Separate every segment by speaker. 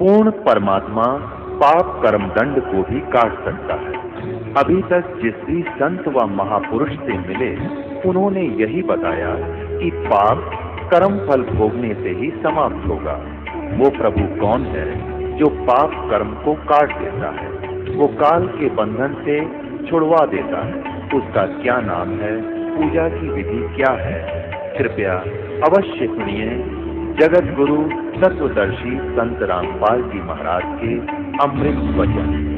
Speaker 1: पूर्ण परमात्मा पाप कर्म दंड को भी काट सकता है। अभी तक जिस भी संत व महापुरुष से मिले उन्होंने यही बताया कि पाप कर्म फल भोगने से ही समाप्त होगा। वो प्रभु कौन है जो पाप कर्म को काट देता है, वो काल के बंधन से छुड़वा देता है। उसका क्या नाम है, पूजा की विधि क्या है? कृपया अवश्य सुनिए जगत गुरु तत्वदर्शी संत रामपाल जी महाराज के अमृत वचन।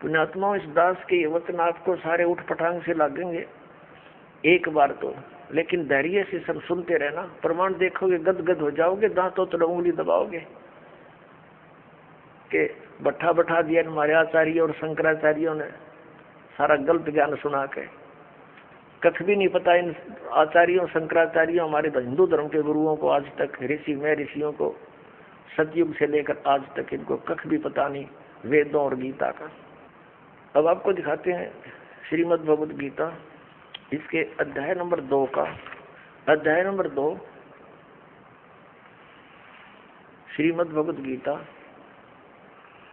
Speaker 2: पुण्यात्माओं, इस दास के वचन आपको सारे उठ पटांग से लगेंगे एक बार तो, लेकिन धैर्य से सब सुनते रहना। प्रमाण देखोगे गदगद हो जाओगे, दांतों तो उंगली दबाओगे कि बैठा बैठा दिया हमारे आचार्य और शंकराचार्यों ने सारा गलत ज्ञान सुना के। कख भी नहीं पता इन आचार्यों शंकराचार्यों हमारे हिंदू धर्म के गुरुओं को आज तक, ऋषि में ऋषियों को सतयुग से लेकर आज तक इनको कख भी पता नहीं वेदों और गीता का। अब आपको दिखाते हैं श्रीमद् भगवद गीता, इसके अध्याय नंबर 2 का, अध्याय नंबर 2 श्रीमद् भगवद गीता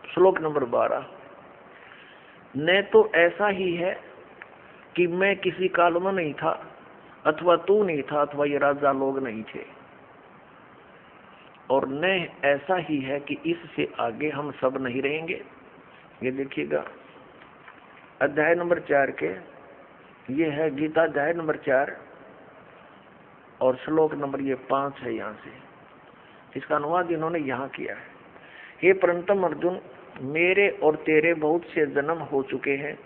Speaker 2: श्लोक नंबर 12। न तो ऐसा ही है कि मैं किसी काल में नहीं था, अथवा तू नहीं था, अथवा ये राजा लोग नहीं थे, और न ऐसा ही है कि इससे आगे हम सब नहीं रहेंगे। ये देखिएगा अध्याय नंबर 4 के, ये है गीता अध्याय नंबर 4 और श्लोक नंबर ये 5 है। यहाँ से इसका अनुवाद इन्होंने यहाँ किया है। हे परंतम अर्जुन, मेरे और तेरे बहुत से जन्म हो चुके हैं,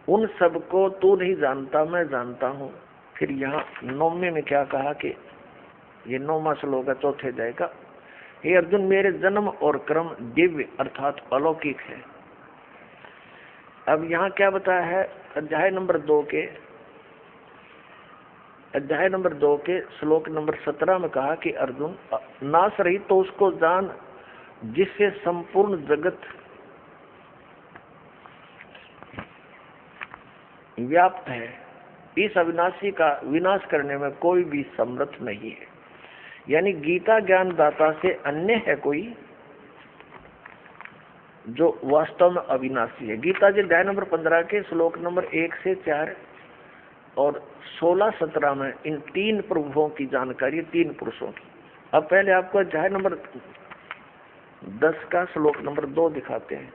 Speaker 2: उन सबको तू नहीं जानता, मैं जानता हूँ। फिर यहाँ 9वें में क्या कहा कि ये 9वां श्लोक है, चौथे अध्याय का। हे अर्जुन, मेरे जन्म और कर्म दिव्य अर्थात अलौकिक है। अब यहाँ क्या बताया है, अध्याय नंबर 2 के, अध्याय नंबर 2 के श्लोक नंबर 17 में कहा कि अर्जुन, नाश रहित तो उसको जान जिससे संपूर्ण जगत व्याप्त है। इस अविनाशी का विनाश करने में कोई भी समर्थ नहीं है। यानी गीता ज्ञान दाता से अन्य है कोई जो वास्तव में अविनाशी है। गीता जी अध्याय नंबर 15 के श्लोक नंबर 1 से 4 और 16-17 में इन 3 प्रभुओं की जानकारी, 3 पुरुषों की। अब पहले आपको अध्याय नंबर 10 का श्लोक नंबर 2 दिखाते हैं।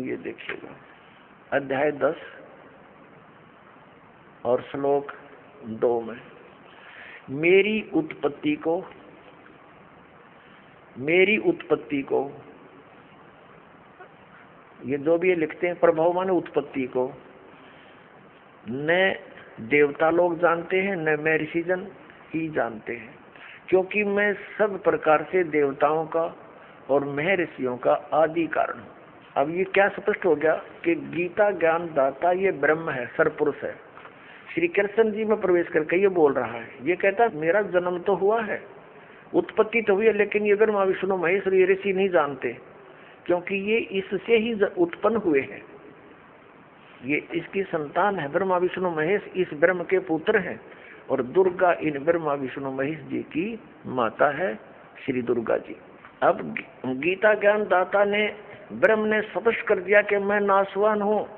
Speaker 2: ये देखिएगा अध्याय 10 और श्लोक 2 में, मेरी उत्पत्ति को ये जो भी ये लिखते हैं, प्रभाव माने उत्पत्ति को न देवता लोग जानते हैं, न मैं ऋषिजन ही जानते हैं, क्योंकि मैं सब प्रकार से देवताओं का और महर्षियों का आदि कारण हूँ। अब ये क्या स्पष्ट हो गया कि गीता ज्ञान दाता ये ब्रह्म है, सरपुरुष है। श्री कृष्ण जी में प्रवेश करके ये बोल रहा है, ये कहता है मेरा जन्म तो हुआ है, उत्पत्ति तो हुई है, लेकिन ये ब्रह्मा विष्णु महेश ये ऋषि नहीं जानते, क्योंकि ये इससे ही उत्पन्न हुए हैं। ये इसकी संतान है, ब्रह्मा विष्णु महेश इस ब्रह्म के पुत्र हैं, और दुर्गा इन ब्रह्मा विष्णु महेश जी की माता है, श्री दुर्गा जी। अब गीता ज्ञान दाता ने, ब्रह्म ने स्पष्ट कर दिया कि मैं नाशवान हूँ,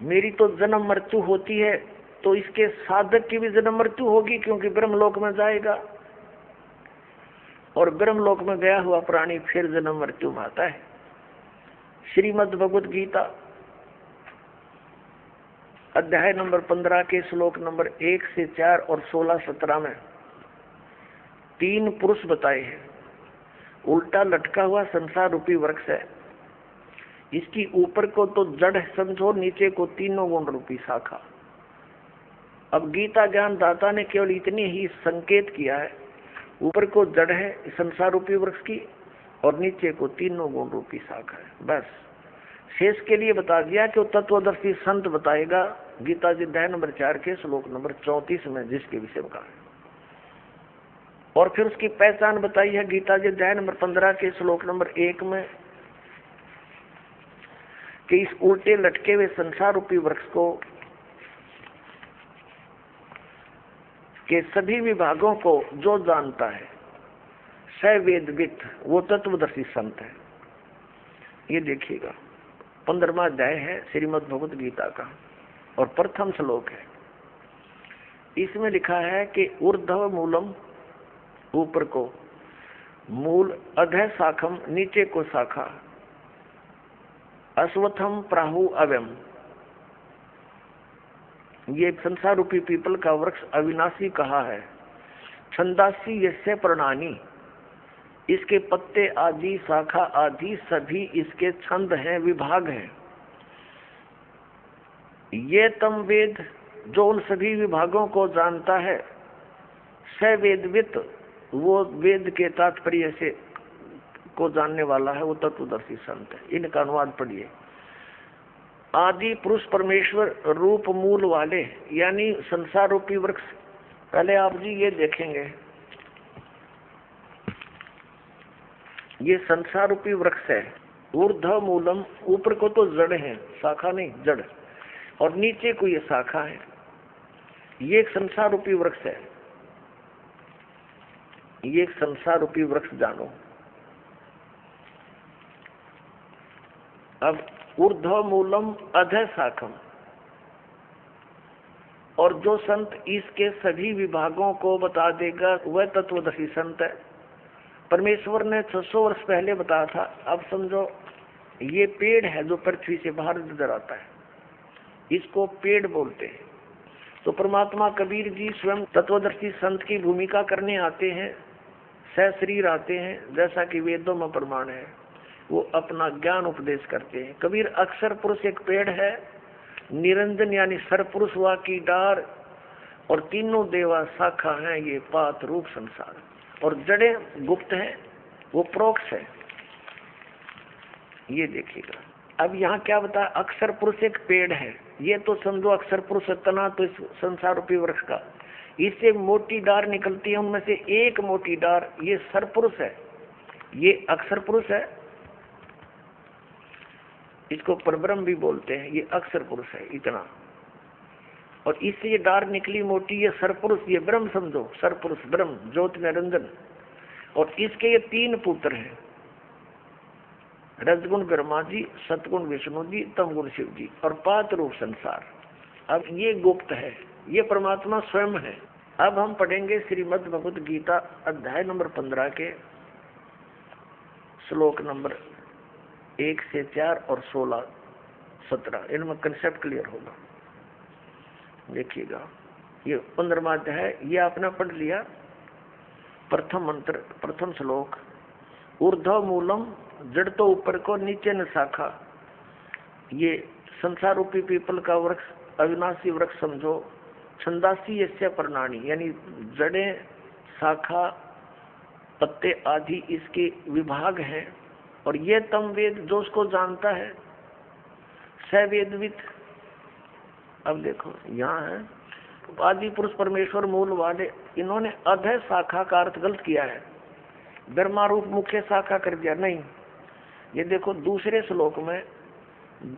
Speaker 2: मेरी तो जन्म मृत्यु होती है, तो इसके साधक की भी जन्म मृत्यु होगी, क्योंकि ब्रह्मलोक में जाएगा। और ब्रह्मलोक में गया हुआ प्राणी फिर जन्म मृत्यु में आता है। श्रीमद् भगवत गीता अध्याय नंबर 15 के श्लोक नंबर 1 से 4 और 16-17 में 3 पुरुष बताए हैं। उल्टा लटका हुआ संसार रूपी वृक्ष है, इसकी ऊपर को तो जड़ समझो, नीचे को तीनों गुण रूपी शाखा। अब गीता ज्ञान दाता ने केवल इतनी ही संकेत किया है, ऊपर को जड़ है संसार रूपी वृक्ष की और नीचे को तीनों गुण रूपी शाखा है। बस शेष के लिए बता दिया कि वो तत्वदर्शी संत बताएगा गीता जी अध्याय नंबर 4 के श्लोक नंबर 34 में जिसके विषय में कहा है। और फिर उसकी पहचान बताई है गीता जी अध्याय नंबर 15 के श्लोक नंबर 1 में कि इस उल्टे लटके हुए संसार रूपी वृक्ष को के सभी विभागों को जो जानता है स वेदविद, वो तत्वदर्शी संत है। ये देखिएगा 15वां अध्याय है श्रीमद् भगवत गीता का और प्रथम श्लोक है। इसमें लिखा है कि ऊर्ध्व मूलम, ऊपर को, मूल, अधः शाखम, नीचे को शाखा, अश्वत्थम प्राहु अव्यम। ये संसार रूपी पीपल का वृक्ष अविनाशी कहा है। छंदासी यस्य प्रणानी, इसके पत्ते आदि शाखा आदि सभी इसके छंद हैं, विभाग हैं। ये तम वेद, जो उन सभी विभागों को जानता है, स वेदवित, वो वेद के तात्पर्य से को जानने वाला है, वो तत्वदर्शी संत है। इनका अनुवाद पढ़िए। आदि पुरुष परमेश्वर रूप मूल वाले, यानी संसार रूपी वृक्ष। पहले आप जी ये देखेंगे, ये संसार रूपी वृक्ष है। ऊर्ध्व मूलम, ऊपर को तो जड़ है, शाखा नहीं, जड़, और नीचे को ये शाखा है। ये एक संसार रूपी वृक्ष है। ये एक संसार रूपी वृक्ष जानो। अब ऊर्ध्व मूलम अधः शाखम, और जो संत इसके सभी विभागों को बता देगा वह तत्वदर्शी संत है। परमेश्वर ने 600 वर्ष पहले बताया था। अब समझो ये पेड़ है जो पृथ्वी से बाहर नजर आता है, इसको पेड़ बोलते हैं। तो परमात्मा कबीर जी स्वयं तत्वदर्शी संत की भूमिका करने आते हैं, सशरीर आते हैं, जैसा कि वेदों में प्रमाण है। वो अपना ज्ञान उपदेश करते हैं। कबीर अक्षर पुरुष एक पेड़ है, निरंजन यानी सरपुरुष वा की डार, और तीनों देवा शाखा हैं, ये पात रूप संसार। और जड़ें गुप्त हैं, वो प्रोक्ष है। ये देखिएगा। अब यहाँ क्या बताया, अक्षर पुरुष एक पेड़ है। ये तो समझो अक्षर पुरुष तना तो इस संसार रूपी वृक्ष का, इससे मोटी डार निकलती है, उनमें से एक मोटी डार ये सरपुरुष है, ये अक्षर पुरुष है। इसको परब्रह्म भी बोलते हैं। ये अक्षर पुरुष है इतना, और इससे ये डार निकली मोटी, ये सरपुरुष, ये ब्रह्म समझो, सरपुरुष ब्रह्म ज्योति निरंजन। और इसके ये 3 पुत्र हैं, रजगुण ब्रह्मा जी, सतगुण विष्णु जी, तमगुण शिव जी, और पात रूप संसार। अब ये गुप्त है, ये परमात्मा स्वयं है। अब हम पढ़ेंगे श्रीमद् भगवत गीता अध्याय नंबर 15 के श्लोक नंबर 1 से 4 और 16-17। इनमें कंसेप्ट क्लियर होगा। देखिएगा, ये 15वां अध्याय, ये आपने पढ़ लिया। प्रथम मंत्र, प्रथम श्लोक, ऊर्ध्व मूलम, जड़ तो ऊपर को, नीचे न शाखा। ये संसार रूपी पीपल का वृक्ष अविनाशी वृक्ष समझो। छंदासी यस्य प्रणानी, यानी जड़ें, शाखा, पत्ते आदि इसके विभाग हैं। और ये तम वेद, जो उसको जानता है, स वेदविद। अब देखो यहाँ है आदि पुरुष परमेश्वर मूल वाले, इन्होंने अधः शाखा का अर्थ गलत किया है, ब्रह्मा रूप मुख्य शाखा कर दिया। नहीं, ये देखो दूसरे श्लोक में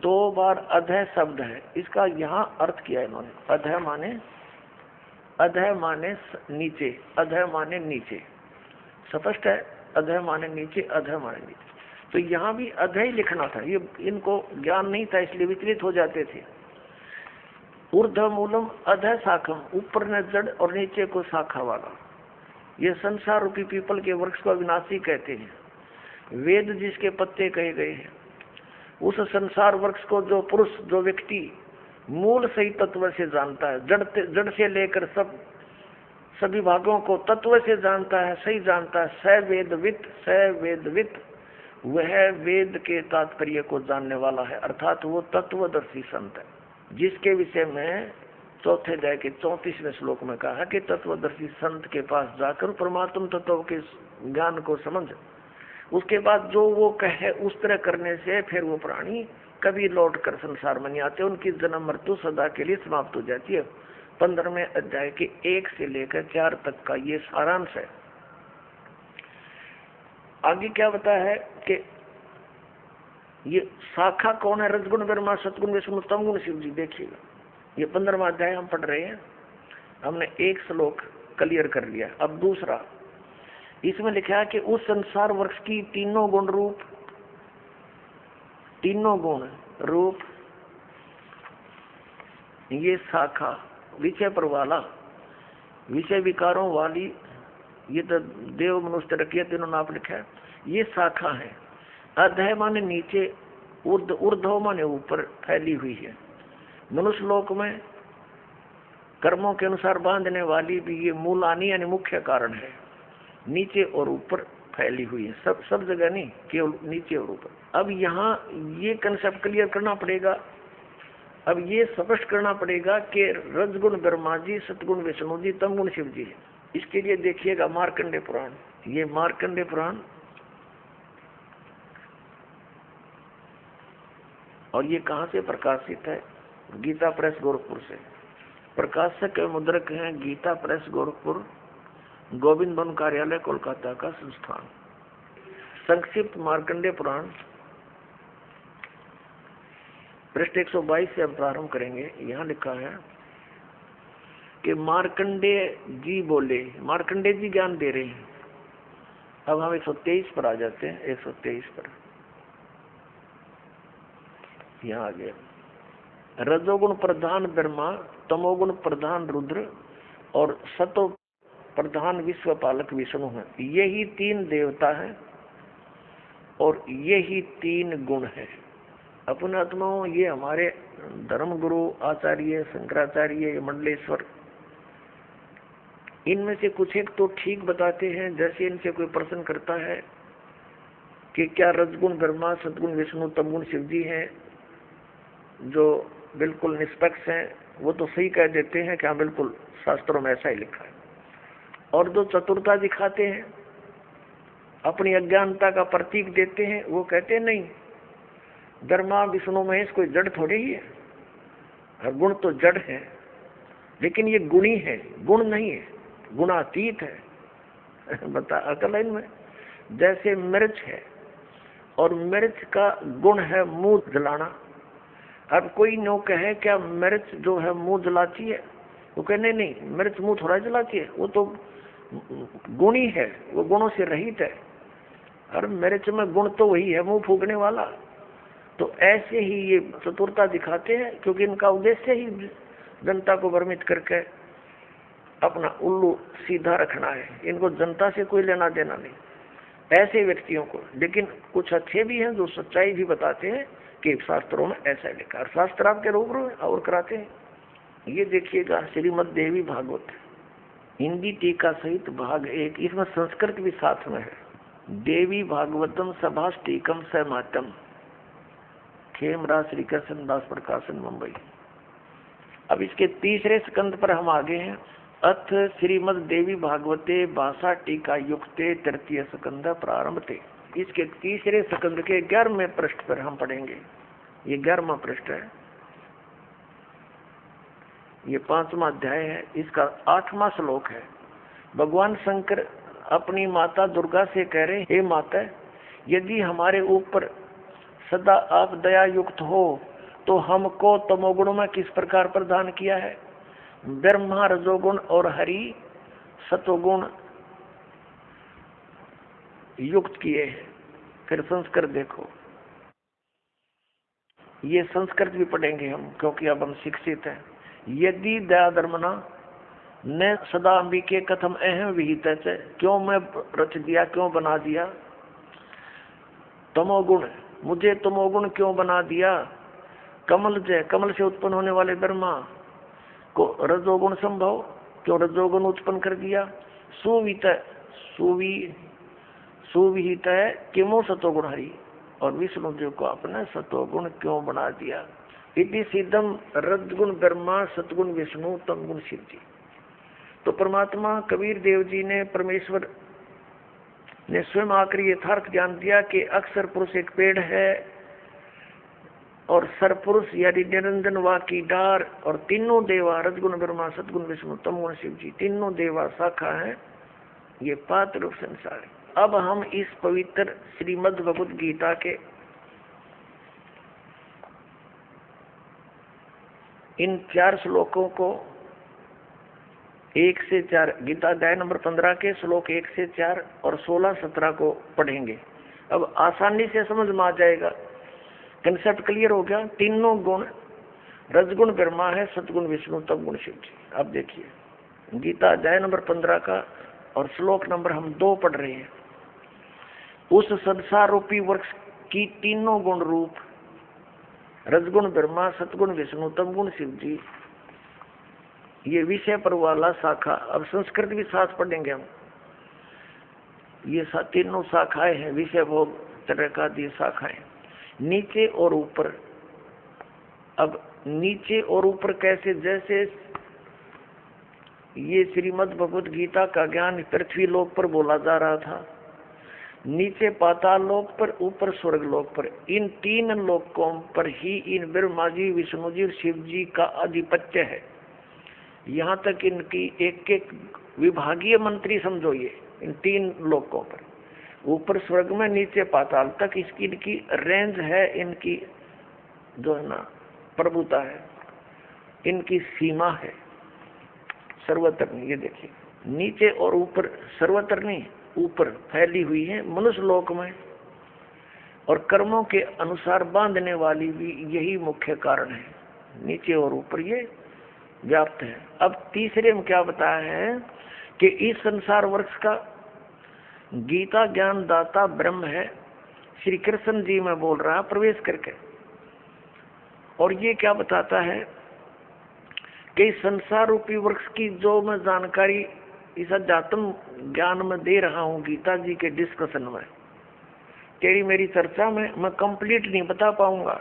Speaker 2: 2 बार अधः शब्द है, इसका यहाँ अर्थ किया इन्होंने। अधः माने नीचे, अधः माने नीचे, स्पष्ट है। अधः माने नीचे, अधः माने नीचे। तो यहाँ भी अधः ही लिखना था, ये इनको ज्ञान नहीं था इसलिए विचलित हो जाते थे। ऊर्ध्व मूलम अधः शाखम, ऊपर न जड़ और नीचे को शाखा वाला। ये संसार रूपी पीपल के वृक्ष को अविनाशी कहते हैं। वेद जिसके पत्ते कहे गए हैं, उस संसार वृक्ष को जो पुरुष, जो व्यक्ति मूल सही तत्व से जानता है, जड़ से लेकर सभी भागों को तत्व से जानता है, सही जानता है, स वेदवित, वह वेद के तात्पर्य को जानने वाला है, अर्थात वो तत्वदर्शी संत है, जिसके विषय में चौथे अध्याय के 34वें श्लोक में कहा है कि तत्वदर्शी संत के पास जाकर परमात्म तत्व के ज्ञान को समझ, उसके बाद जो वो कहे उस तरह करने से फिर वो प्राणी कभी लौट कर संसार में नहीं आते, उनकी जन्म मृत्यु सदा के लिए समाप्त हो जाती है। 15वें अध्याय के 1 से लेकर 4 तक का ये सारांश है। आगे क्या बताया है कि ये शाखा कौन है? रजगुण ब्रह्मा, सतगुण विष्णु, तमगुण शिव जी। देखिएगा, ये 15वां अध्याय हम पढ़ रहे हैं, हमने एक श्लोक क्लियर कर लिया। अब दूसरा, इसमें लिखा है कि उस संसार वृक्ष की तीनों गुण रूप ये शाखा, विषय पर वाला, विषय विकारों वाली, ये तो देव मनुष्य रखिए तीनों नाप लिखा है, ये शाखा है। अधः माने नीचे, ऊर्ध्व माने ऊपर फैली हुई है। मनुष्य लोक में कर्मों के अनुसार बांधने वाली भी ये मूलानी यानी मुख्य कारण है, नीचे और ऊपर फैली हुई है, सब जगह नहीं, केवल नीचे और ऊपर। अब यहाँ ये कंसेप्ट क्लियर करना पड़ेगा, अब ये स्पष्ट करना पड़ेगा कि रजगुण ब्रह्मा जी, सतगुण विष्णु जी, तमगुण शिव जी है। इसके लिए देखिएगा मार्कंडेय पुराण, ये मार्कंडेय पुराण, और ये कहाँ से प्रकाशित है? गीता प्रेस गोरखपुर से। प्रकाशक एवं मुद्रक हैं गीता प्रेस गोरखपुर, गोविंद वन कार्यालय कोलकाता का संस्थान। संक्षिप्त मार्कंडेय पुराण, पृष्ठ 122 से हम प्रारंभ करेंगे। यहाँ लिखा है कि मार्कंडेय जी बोले, मार्कंडेय जी ज्ञान दे रहे हैं। अब हम 123 पर आ जाते हैं, 123 पर यहाँ आ गया। रजोगुण प्रधान ब्रह्मा, तमोगुण प्रधान रुद्र और सतो प्रधान विश्व पालक विष्णु है। यही 3 देवता है और यही 3 गुण है। अपने आत्माओं, ये हमारे धर्म गुरु आचार्य शंकराचार्य, मंडलेश्वर, इनमें से कुछ एक तो ठीक बताते हैं। जैसे इनसे कोई प्रश्न करता है कि क्या रजगुण ब्रह्मा, सतगुण विष्णु, तमगुण शिव जी हैं, जो बिल्कुल निष्पक्ष हैं, वो तो सही कह देते हैं कि हाँ बिल्कुल शास्त्रों में ऐसा ही लिखा है। और जो चतुरता दिखाते हैं, अपनी अज्ञानता का प्रतीक देते हैं, वो कहते हैं नहीं, ब्रह्मा विष्णु महेश कोई जड़ थोड़े ही है, और गुण तो जड़ है, लेकिन ये गुणी है, गुण नहीं है, गुणातीत है। बता अकल इनमें। जैसे मिर्च है और मिर्च का गुण है मुंह जलाना। अब कोई नो कहे क्या मिर्च जो है मुंह जलाती है, वो कहे नहीं, मिर्च मुंह थोड़ा जलाती है, वो तो गुणी है, वो गुणों से रहित है। और मिर्च में गुण तो वही है, मुंह फूकने वाला। तो ऐसे ही ये चतुरता दिखाते हैं, क्योंकि इनका उद्देश्य ही जनता को भ्रमित करके अपना उल्लू सीधा रखना है। इनको जनता से कोई लेना देना नहीं, ऐसे व्यक्तियों को। लेकिन कुछ अच्छे भी हैं जो सच्चाई भी बताते हैं कि शास्त्रों में ऐसा लिखा है, शास्त्र आपके रूबरू और कराते हैं। ये देखिएगा श्रीमद् देवी भागवत, हिंदी टीका सहित भाग 1, इसमें संस्कृत भी साथ में है। देवी भागवतम सभाष टीकम सहमातम, खेमराज श्री कृष्ण दास प्रकाशन, मुंबई। अब इसके तीसरे स्कंद पर हम आगे हैं। अथ श्रीमद् देवी भागवते भाषा टीका युक्ते तृतीय स्कंद प्रारंभते। इसके तीसरे स्कंद के 11वें पृष्ठ पर हम पढ़ेंगे। ये 11वां पृष्ठ है, ये 5वां अध्याय है, इसका 8वां श्लोक है। भगवान शंकर अपनी माता दुर्गा से कह रहे, हे माता, यदि हमारे ऊपर सदा आप दया युक्त हो तो हमको तमोगुण में किस प्रकार प्रदान किया है? ब्रह्मा रजोगुण और हरि सतोगुण युक्त किए हैं। फिर संस्कृत देखो, ये संस्कृत भी पढ़ेंगे हम, क्योंकि अब हम शिक्षित हैं। यदि दया धर्मना न सदा अंबिके कथम अहम विहित, क्यों मैं रच दिया, क्यों बना दिया। तमोगुण, मुझे तमोगुण क्यों बना दिया। कमल जय, कमल से उत्पन्न होने वाले ब्रह्मा को रजोगुण संभव, क्यों रजोगुण उत्पन्न कर दिया। सुवित, सुविहित है किमो सतोगुण हरि, और विष्णु देव को अपने सतोगुण क्यों बना दिया। इति सिद्धम रजगुण ब्रह्मा सतगुण विष्णु तमगुण शिव जी। तो परमात्मा कबीर देव जी ने, परमेश्वर ने स्वयं आकर यथार्थ ज्ञान दिया कि अक्षर पुरुष एक पेड़ है और सरपुरुष यानी निरंजन वा की डार, और तीनों देवा रजगुण ब्रह्मा सतगुण विष्णु तमगुण शिव जी, तीनों देवा शाखा है, ये पात्र रूप संसार है। अब हम इस पवित्र श्रीमद् भगवद गीता के इन 4 श्लोकों को 1 से 4, गीता अध्याय नंबर 15 के श्लोक 1 से 4 और 16-17 को पढ़ेंगे। अब आसानी से समझ में आ जाएगा, कंसेप्ट क्लियर हो गया। तीनों गुण, रजगुण ब्रह्मा है, सतगुण विष्णु, तमगुण शिव जी। अब देखिए गीता अध्याय नंबर 15 का और श्लोक नंबर हम 2 पढ़ रहे हैं। उस संसार रूपी वृक्ष की तीनों गुण रूप रजगुण ब्रह्मा सतगुण विष्णु तमगुण शिव जी, ये विषय पर वाला शाखा। अब संस्कृत भी साथ पढ़ेंगे हम। ये तीनों शाखाएं हैं, विषय भोग तरह का दी शाखाएं, नीचे और ऊपर। अब नीचे और ऊपर कैसे, जैसे ये श्रीमद् भगवद गीता का ज्ञान पृथ्वी लोक पर बोला जा रहा था, नीचे पाताल लोक पर, ऊपर स्वर्ग लोक पर। इन 3 लोकों पर ही इन ब्रह्मा जी, विष्णु जी, शिव जी का आधिपत्य है। यहाँ तक इनकी एक विभागीय मंत्री समझो, ये इन 3 लोकों पर, ऊपर स्वर्ग में, नीचे पाताल तक इसकी इनकी रेंज है, इनकी जो है ना प्रभुता है, इनकी सीमा है सर्वत्र। ये देखिए नीचे और ऊपर, सर्वत्र नहीं, ऊपर फैली हुई है मनुष्य लोक में, और कर्मों के अनुसार बांधने वाली भी यही मुख्य कारण है। नीचे और ऊपर ये व्याप्त है। अब तीसरे में क्या बताया है कि इस संसार वृक्ष का गीता ज्ञान दाता ब्रह्म है, श्री कृष्ण जी में बोल रहा प्रवेश करके। और ये क्या बताता है कि संसार रूपी वृक्ष की जो मैं जानकारी इस अध्यात्म ज्ञान में दे रहा हूँ, गीता जी के डिस्कशन में, तेरी मेरी चर्चा में मैं कंप्लीट नहीं बता पाऊंगा,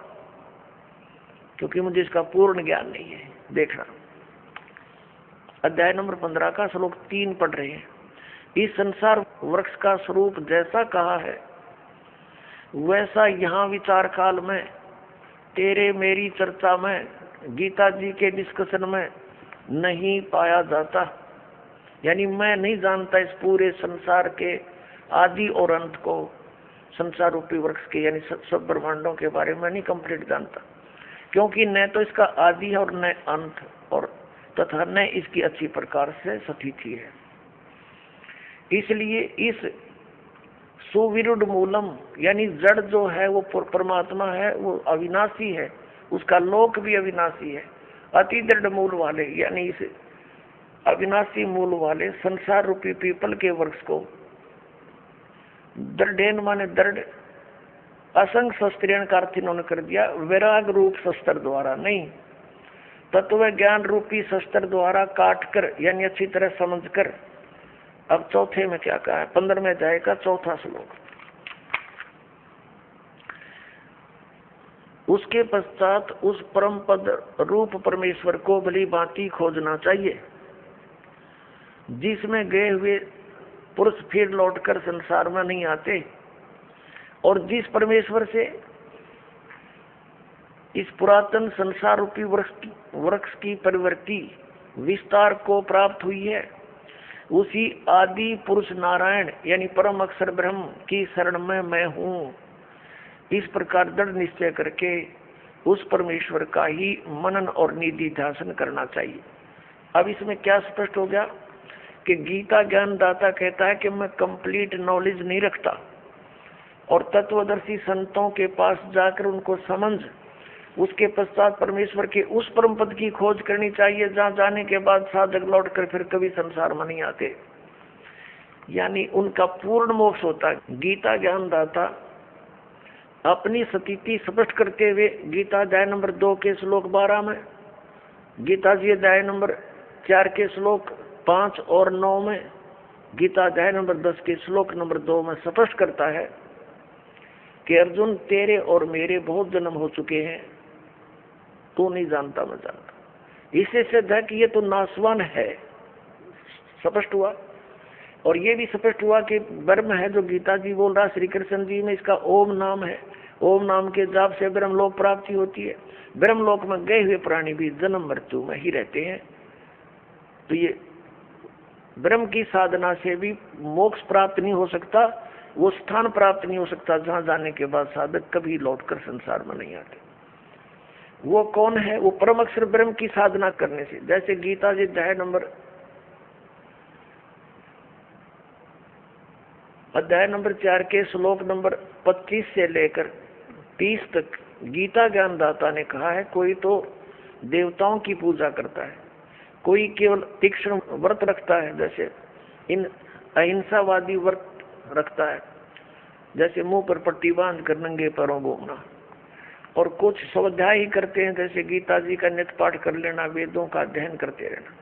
Speaker 2: क्योंकि मुझे इसका पूर्ण ज्ञान नहीं है। देखना अध्याय नंबर 15 का श्लोक 3 पढ़ रहे हैं। इस संसार वृक्ष का स्वरूप जैसा कहा है वैसा यहाँ विचार काल में, तेरे मेरी चर्चा में, गीता जी के डिस्कशन में नहीं पाया जाता। यानी मैं नहीं जानता इस पूरे संसार के आदि और अंत को, संसार रूपी वृक्ष के यानी सब ब्रह्मांडों के बारे में नहीं कंप्लीट जानता, क्योंकि न तो इसका आदि है और न अंत, और तथा न इसकी अच्छी प्रकार से स्थिति है। इसलिए इस सुविरुद्ध मूलम यानी जड़ जो है वो परमात्मा है, वो अविनाशी है, उसका लोक भी अविनाशी है। अति दृढ़ मूल वाले यानी इस अविनाशी मूल वाले संसार रूपी पीपल के वृक्ष को दृढ़ माने दृढ़ असंग शस्त्रीण का अर्थ इन्होंने कर दिया, वैराग रूप शस्त्र द्वारा नहीं, तत्व ज्ञान रूपी शस्त्र द्वारा काट कर यानी अच्छी तरह समझ कर। अब चौथे में क्या कहा है, 15वें अध्याय का 4था श्लोक। उसके पश्चात उस परम पद रूप परमेश्वर को भली भांति खोजना चाहिए, जिसमें गए हुए पुरुष फिर लौटकर संसार में नहीं आते, और जिस परमेश्वर से इस पुरातन संसार रूपी वृक्ष की परिवर्ती विस्तार को प्राप्त हुई है, उसी आदि पुरुष नारायण यानी परम अक्षर ब्रह्म की शरण में मैं हूँ। इस प्रकार दृढ़ निश्चय करके उस परमेश्वर का ही मनन और निधि ध्यान करना चाहिए। अब इसमें क्या स्पष्ट हो गया कि गीता ज्ञान दाता कहता है कि मैं कंप्लीट नॉलेज नहीं रखता, और तत्वदर्शी संतों के पास जाकर उनको समझ उसके पश्चात परमेश्वर के उस परम पद की खोज करनी चाहिए जहाँ जाने के बाद साधक लौटकर फिर कभी संसार में नहीं आते, यानी उनका पूर्ण मोक्ष होता है। गीता ज्ञानदाता अपनी स्थिति स्पष्ट करते हुए गीता अध्याय नंबर 2 के श्लोक 12 में, गीता जी अध्याय नंबर 4 के श्लोक 5 और 9 में, गीता अध्याय नंबर 10 के श्लोक नंबर 2 में स्पष्ट करता है कि अर्जुन तेरे और मेरे बहुत जन्म हो चुके हैं, तू नहीं जानता मैं जानता। इससे सिद्ध है कि ये तो नासवान है, स्पष्ट हुआ। और ये भी स्पष्ट हुआ कि ब्रह्म है जो गीता जी बोल रहा श्री कृष्ण जी में, इसका ओम नाम है। ओम नाम के जाप से ब्रह्मलोक प्राप्ति होती है। ब्रह्मलोक में गए हुए प्राणी भी जन्म मृत्यु में ही रहते हैं। तो ये ब्रह्म की साधना से भी मोक्ष प्राप्त नहीं हो सकता, वो स्थान प्राप्त नहीं हो सकता जहां जाने के बाद साधक कभी लौटकर संसार में नहीं आते। वो कौन है? वो परम अक्षर ब्रह्म की साधना करने से। जैसे गीता जी अध्याय नंबर 4 के श्लोक नंबर 25 से लेकर 30 तक गीता ज्ञानदाता ने कहा है, कोई तो देवताओं की पूजा करता है, कोई केवल तीक्ष्ण व्रत रखता है, जैसे इन अहिंसावादी व्रत रखता है, जैसे मुंह पर पट्टी बांध कर नंगे पैरों घूमना, और कुछ स्वाध्याय ही करते हैं, जैसे गीता जी का नित्य पाठ कर लेना, वेदों का अध्ययन करते रहना।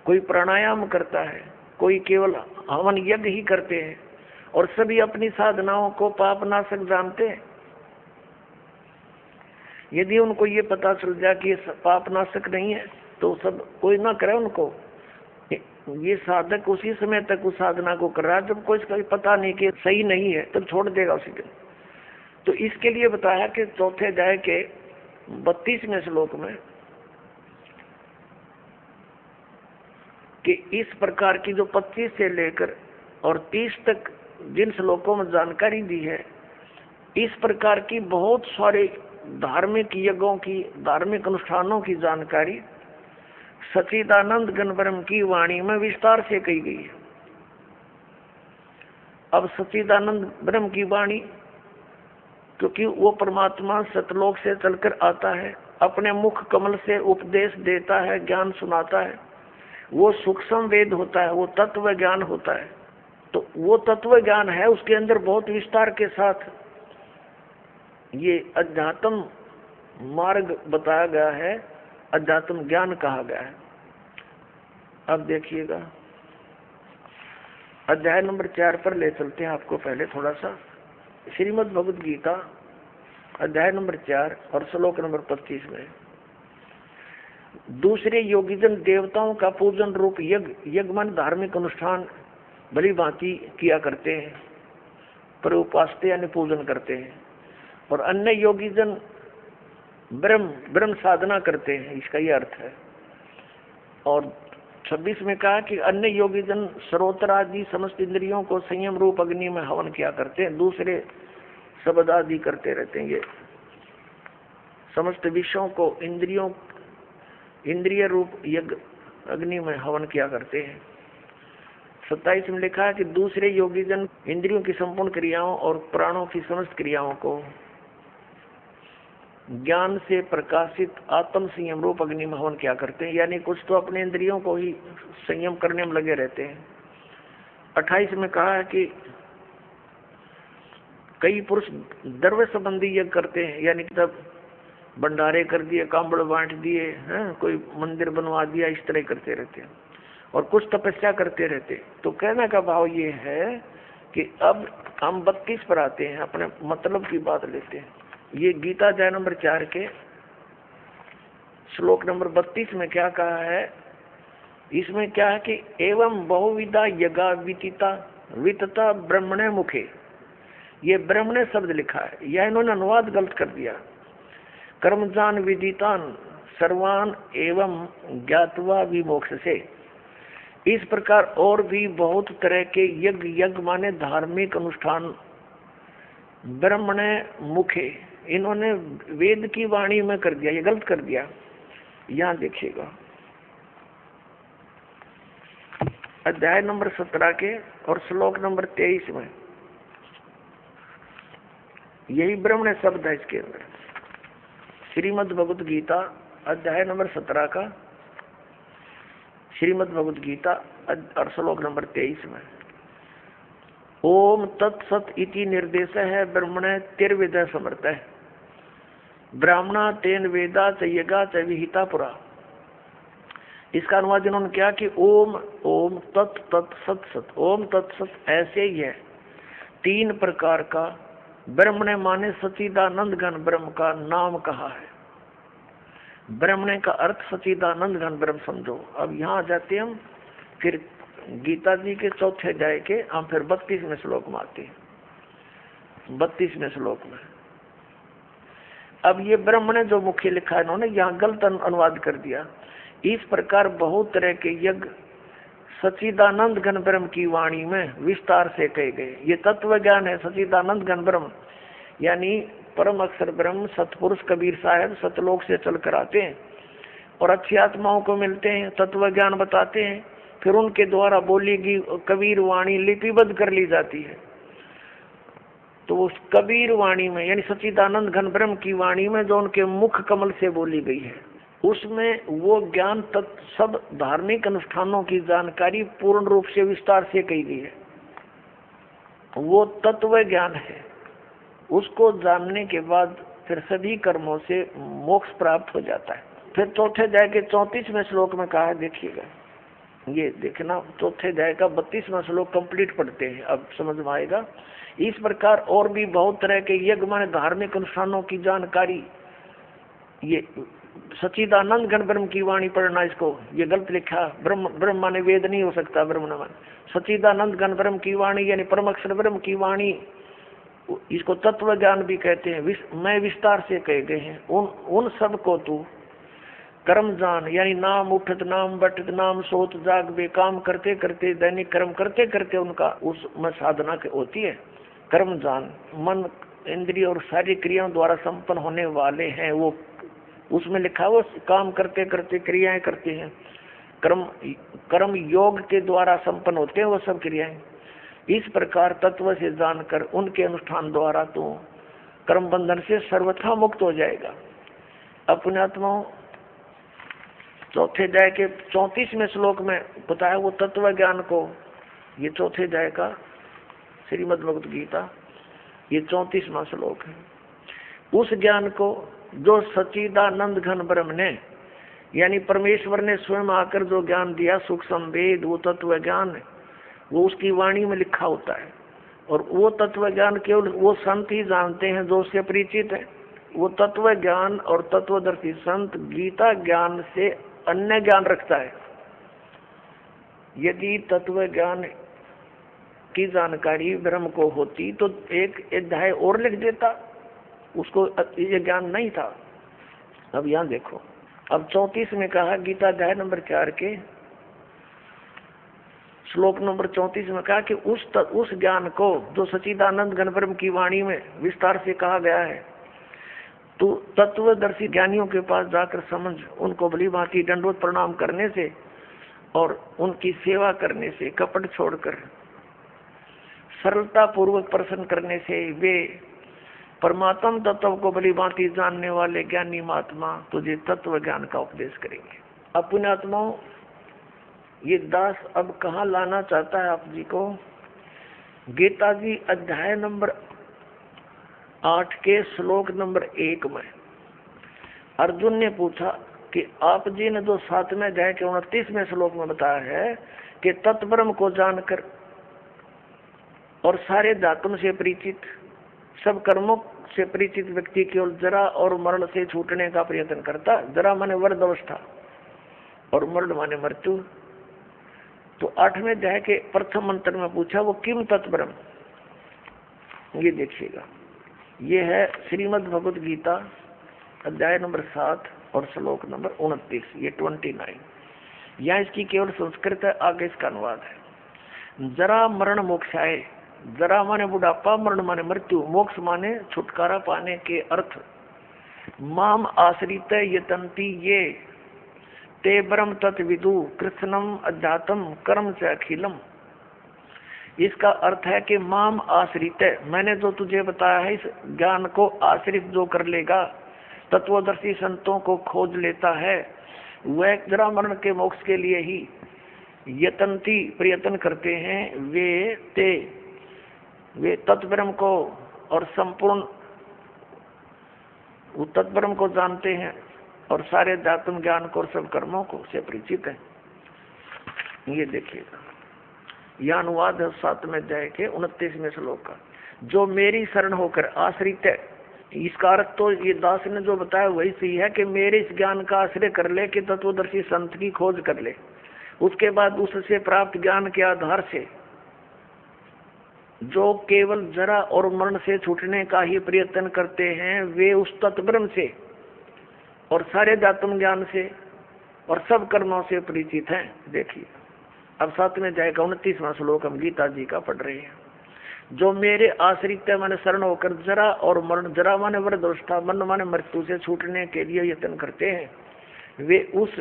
Speaker 2: कोई प्राणायाम करता है, कोई केवल हवन यज्ञ ही करते हैं, और सभी अपनी साधनाओं को पाप नाशक जानते हैं। यदि उनको ये पता चल जाए कि ये पाप नाशक नहीं है तो सब कोई ना करे उनको। ये साधक उसी समय तक उस साधना को कर रहा है जब कोई इसका पता नहीं कि सही नहीं है, तब छोड़ देगा उसी दिन। तो इसके लिए बताया कि चौथे अध्याय के 32वें श्लोक में कि इस प्रकार की जो 25 से लेकर और 30 तक जिन श्लोकों में जानकारी दी है, इस प्रकार की बहुत सारे धार्मिक यज्ञों की, धार्मिक अनुष्ठानों की जानकारी सच्चिदानंद घन ब्रह्म की वाणी में विस्तार से कही गई है। अब सच्चिदानंद ब्रह्म की वाणी, क्योंकि वो परमात्मा सतलोक से चलकर आता है, अपने मुख कमल से उपदेश देता है, ज्ञान सुनाता है, वो सूक्ष्म वेद होता है, वो तत्व ज्ञान होता है। तो वो तत्व ज्ञान है, उसके अंदर बहुत विस्तार के साथ ये अध्यात्म मार्ग बताया गया है, अध्यात्म ज्ञान कहा गया है। अब देखिएगा अध्याय नंबर 4 पर ले चलते हैं आपको। पहले थोड़ा सा श्रीमद् भगवद गीता अध्याय नंबर 4 और श्लोक नंबर 25 में, दूसरे योगीजन देवताओं का पूजन रूप यज्ञ मन धार्मिक अनुष्ठान भली भांति किया करते हैं, पर उपासते यानी पूजन करते हैं, और अन्य योगीजन ब्रह्म साधना करते हैं, इसका ये अर्थ है। और 26 में कहा कि अन्य योगीजन श्रोत्र आदि समस्त इंद्रियों को संयम रूप अग्नि में हवन किया करते हैं, दूसरे शब्द आदि करते रहते हैं। ये समस्त विषयों को इंद्रिय रूप यज्ञ अग्नि में हवन किया करते हैं। 27 में लिखा है कि दूसरे योगीजन इंद्रियों की संपूर्ण क्रियाओं और प्राणों की समस्त क्रियाओं को ज्ञान से प्रकाशित आत्म संयम रूप अग्नि में हवन क्या करते हैं, यानी कुछ तो अपने इंद्रियों को ही संयम करने में लगे रहते हैं। 28 में कहा है कि कई पुरुष द्रव्य संबंधी यज्ञ करते हैं, यानी तब भंडारे कर दिए, कांबड़ बांट दिए हैं, कोई मंदिर बनवा दिया, इस तरह करते रहते हैं, और कुछ तपस्या करते रहते। तो कहने का भाव ये है कि अब हम 32 पर आते हैं, अपने मतलब की बात लेते हैं। ये गीता अध्याय नंबर 4 के श्लोक नंबर 32 में क्या कहा है, इसमें क्या है कि एवं बहुविधा यज्ञा वितता ब्रह्मणे मुखे, ये ब्रह्मणे शब्द लिखा है, यह इन्होंने अनुवाद गलत कर दिया। कर्मजान विदितान सर्वान एवं ज्ञातवा विमोक्ष से, इस प्रकार और भी बहुत तरह के यज्ञ माने धार्मिक अनुष्ठान ब्रह्मणे मुखे, इन्होंने वेद की वाणी में कर दिया, ये गलत कर दिया। यहां देखिएगा अध्याय नंबर 17 के और श्लोक नंबर 23 में यही ब्रह्मणे शब्द है इसके अंदर। श्रीमद् भगवत गीता अध्याय नंबर 17 का श्रीमद् भगवत गीता और श्लोक नंबर 23 में ओम तत्सत इति निर्देश है ब्रह्मणे तिर्विदय समर्थ है ब्राह्मणा तेन वेदा च यज्ञा च विहिता पुरा। इसका अनुवाद इन्होंने क्या कि ओम ओम तत् तत् सत सत, ओम तत्सत ऐसे ही है। 3 प्रकार का ब्रह्म ने माने सच्चिदानंद घन ब्रह्म का नाम कहा है। ब्रह्मणे का अर्थ सच्चिदानंद घन ब्रह्म समझो। अब यहाँ जाते हम फिर गीता जी के चौथे अध्याय के हम फिर 32वें श्लोक में आते हैं। 32वें श्लोक में अब ये ब्रह्म ने जो मुख्य लिखा है इन्होंने यहाँ गलत अनुवाद कर दिया। इस प्रकार बहुत तरह के यज्ञ सच्चिदानंद घन ब्रह्म की वाणी में विस्तार से कहे गए। ये तत्व ज्ञान है सच्चिदानंद घन ब्रह्म, यानी परम अक्षर ब्रह्म सतपुरुष कबीर साहब सतलोक से चल कर आते हैं और अच्छी आत्माओं को मिलते हैं, तत्व ज्ञान बताते हैं, फिर उनके द्वारा बोली गई कबीर वाणी लिपिबद्ध कर ली जाती है। तो उस कबीर वाणी में यानी सच्चिदानंद घन ब्रह्म की वाणी में जो उनके मुख कमल से बोली गई है उसमें वो ज्ञान सब धार्मिक अनुष्ठानों की जानकारी पूर्ण रूप से विस्तार से कही गई है। वो तत्व ज्ञान है। उसको जानने के बाद फिर सभी कर्मों से मोक्ष प्राप्त हो जाता है। फिर चौथे अध्याय के 34वें श्लोक में कहा है, देखिएगा ये देखना, चौथे अध्याय का 32वां श्लोक कंप्लीट पढ़ते हैं, अब समझ में आएगा। इस प्रकार और भी बहुत तरह के यज्ञ माने धार्मिक अनुष्ठानों की जानकारी, ये सच्चिदानंद घन ब्रह्म की वाणी पढ़ना, इसको ये गलत लिखा। ब्रह्म माने वेद नहीं हो सकता, ब्रह्म न माने सच्चिदानंद घन ब्रह्म की वाणी यानी परम अक्षर ब्रह्म की वाणी, इसको तत्व ज्ञान भी कहते हैं। मैं विस्तार से कहे गए हैं। उन सब को तू कर्म जान, यानी नाम उठत नाम बैठत नाम सोत जाग बे, काम करते करते दैनिक कर्म करते करते उनका उसमें साधना होती है। कर्म जान मन इंद्रिय और सारी क्रियाओं द्वारा संपन्न होने वाले हैं, वो उसमें लिखा है वो काम करते करते क्रियाएं करते हैं। कर्म योग के द्वारा संपन्न होते हैं वो सब क्रियाएं। इस प्रकार तत्व से जानकर उनके अनुष्ठान द्वारा तो कर्म बंधन से सर्वथा मुक्त हो जाएगा। अपने आत्माओं चौथे अध्याय के 34वें श्लोक में बताया वो तत्व ज्ञान को। ये चौथे अध्याय का श्रीमद् भगवत गीता ये 34वां श्लोक है। उस ज्ञान को जो सच्चिदानंद घन ब्रह्म ने यानी परमेश्वर ने स्वयं आकर जो ज्ञान दिया सूक्ष्म वेद, वो तत्व ज्ञान वो उसकी वाणी में लिखा होता है। और वो तत्व ज्ञान केवल वो संत ही जानते हैं जो उससे परिचित है। वो तत्व ज्ञान और तत्वदर्शी संत गीता ज्ञान से अन्य ज्ञान रखता है। यदि तत्व ज्ञान की जानकारी ब्रह्म को होती तो एक अध्याय और लिख देता, उसको ये ज्ञान नहीं था। अब यहाँ देखो, अब 34 में कहा गीता अध्याय नंबर 4 के श्लोक नंबर 34 में कहा कि उस ज्ञान को जो सच्चिदानंद घन ब्रह्म की वाणी में विस्तार से कहा गया है, तो तत्वदर्शी ज्ञानियों के पास जाकर समझ, उनको भली भांति दंडवत प्रणाम करने से और उनकी सेवा करने से, कपट छोड़कर सरलता पूर्वक प्रसन्न करने से वे परमात्म तत्व को भली भांति जानने वाले ज्ञानी महात्मा तुझे तत्व ज्ञान का उपदेश करेंगे। अपने आत्माओं ये दास अब कहाँ लाना चाहता है आप जी को? गीता जी अध्याय नंबर 8 के श्लोक नंबर 1 में अर्जुन ने पूछा कि आप जी ने जो 7वें अध्याय के 29वें श्लोक में बताया है कि तत्ब्रह्म को जानकर और सारे धातुओं से परिचित, सब कर्मों से परिचित व्यक्ति केवल जरा और मरण से छूटने का प्रयत्न करता। जरा माने वृद्ध अवस्था और मरण माने मृत्यु। तो 8वें अध्याय के प्रथम मंत्र में पूछा वो किम तत्ब्रह्म, ये देखिएगा, ये है श्रीमद् भगवत गीता अध्याय नंबर 7 और श्लोक नंबर 29, ये 29। यहाँ इसकी केवल संस्कृत है, आगे इसका अनुवाद है। जरा मरण मोक्षाय, जरा माने बुढ़ापा, मरण माने मृत्यु, मोक्ष माने छुटकारा पाने के अर्थ। माम आश्रित यतन्ति ये ते ब्रह्म तत्विदु कृष्णम अध्यात्म कर्म से अखिलम। इसका अर्थ है कि माम आश्रित, मैंने जो तुझे बताया है इस ज्ञान को आश्रित जो कर लेगा तत्वदर्शी संतों को खोज लेता है, वह जरा मरण के मोक्ष के लिए ही प्रयत्न करते हैं। वे तत्ब्रह्म को और संपूर्ण तत्ब्रह्म को जानते हैं और सारे अध्यात्म ज्ञान को और सब कर्मों को से परिचित है। ये देखिएगा, यह अनुवाद है 7वें अध्याय के 29वें श्लोक का। जो मेरी शरण होकर आश्रित है, इसका अर्थ तो ये दास ने जो बताया वही सही है कि मेरे इस ज्ञान का आश्रय कर ले, कि तत्वदर्शी संत की खोज कर ले, उसके बाद उससे प्राप्त ज्ञान के आधार से जो केवल जरा और मरण से छूटने का ही प्रयत्न करते हैं, वे उस तत्ब्रह्म से और सारे अध्यात्म ज्ञान से और सब कर्मों से परिचित हैं। देखिए अब 7वें अध्याय का 29वां श्लोक हम गीता जी का पढ़ रहे हैं। जो मेरे आश्रित माने शरण होकर जरा और मरण, जरा माने वृद्धावस्था, मरण माने मृत्यु से छूटने के लिए यत्न करते हैं, वे उस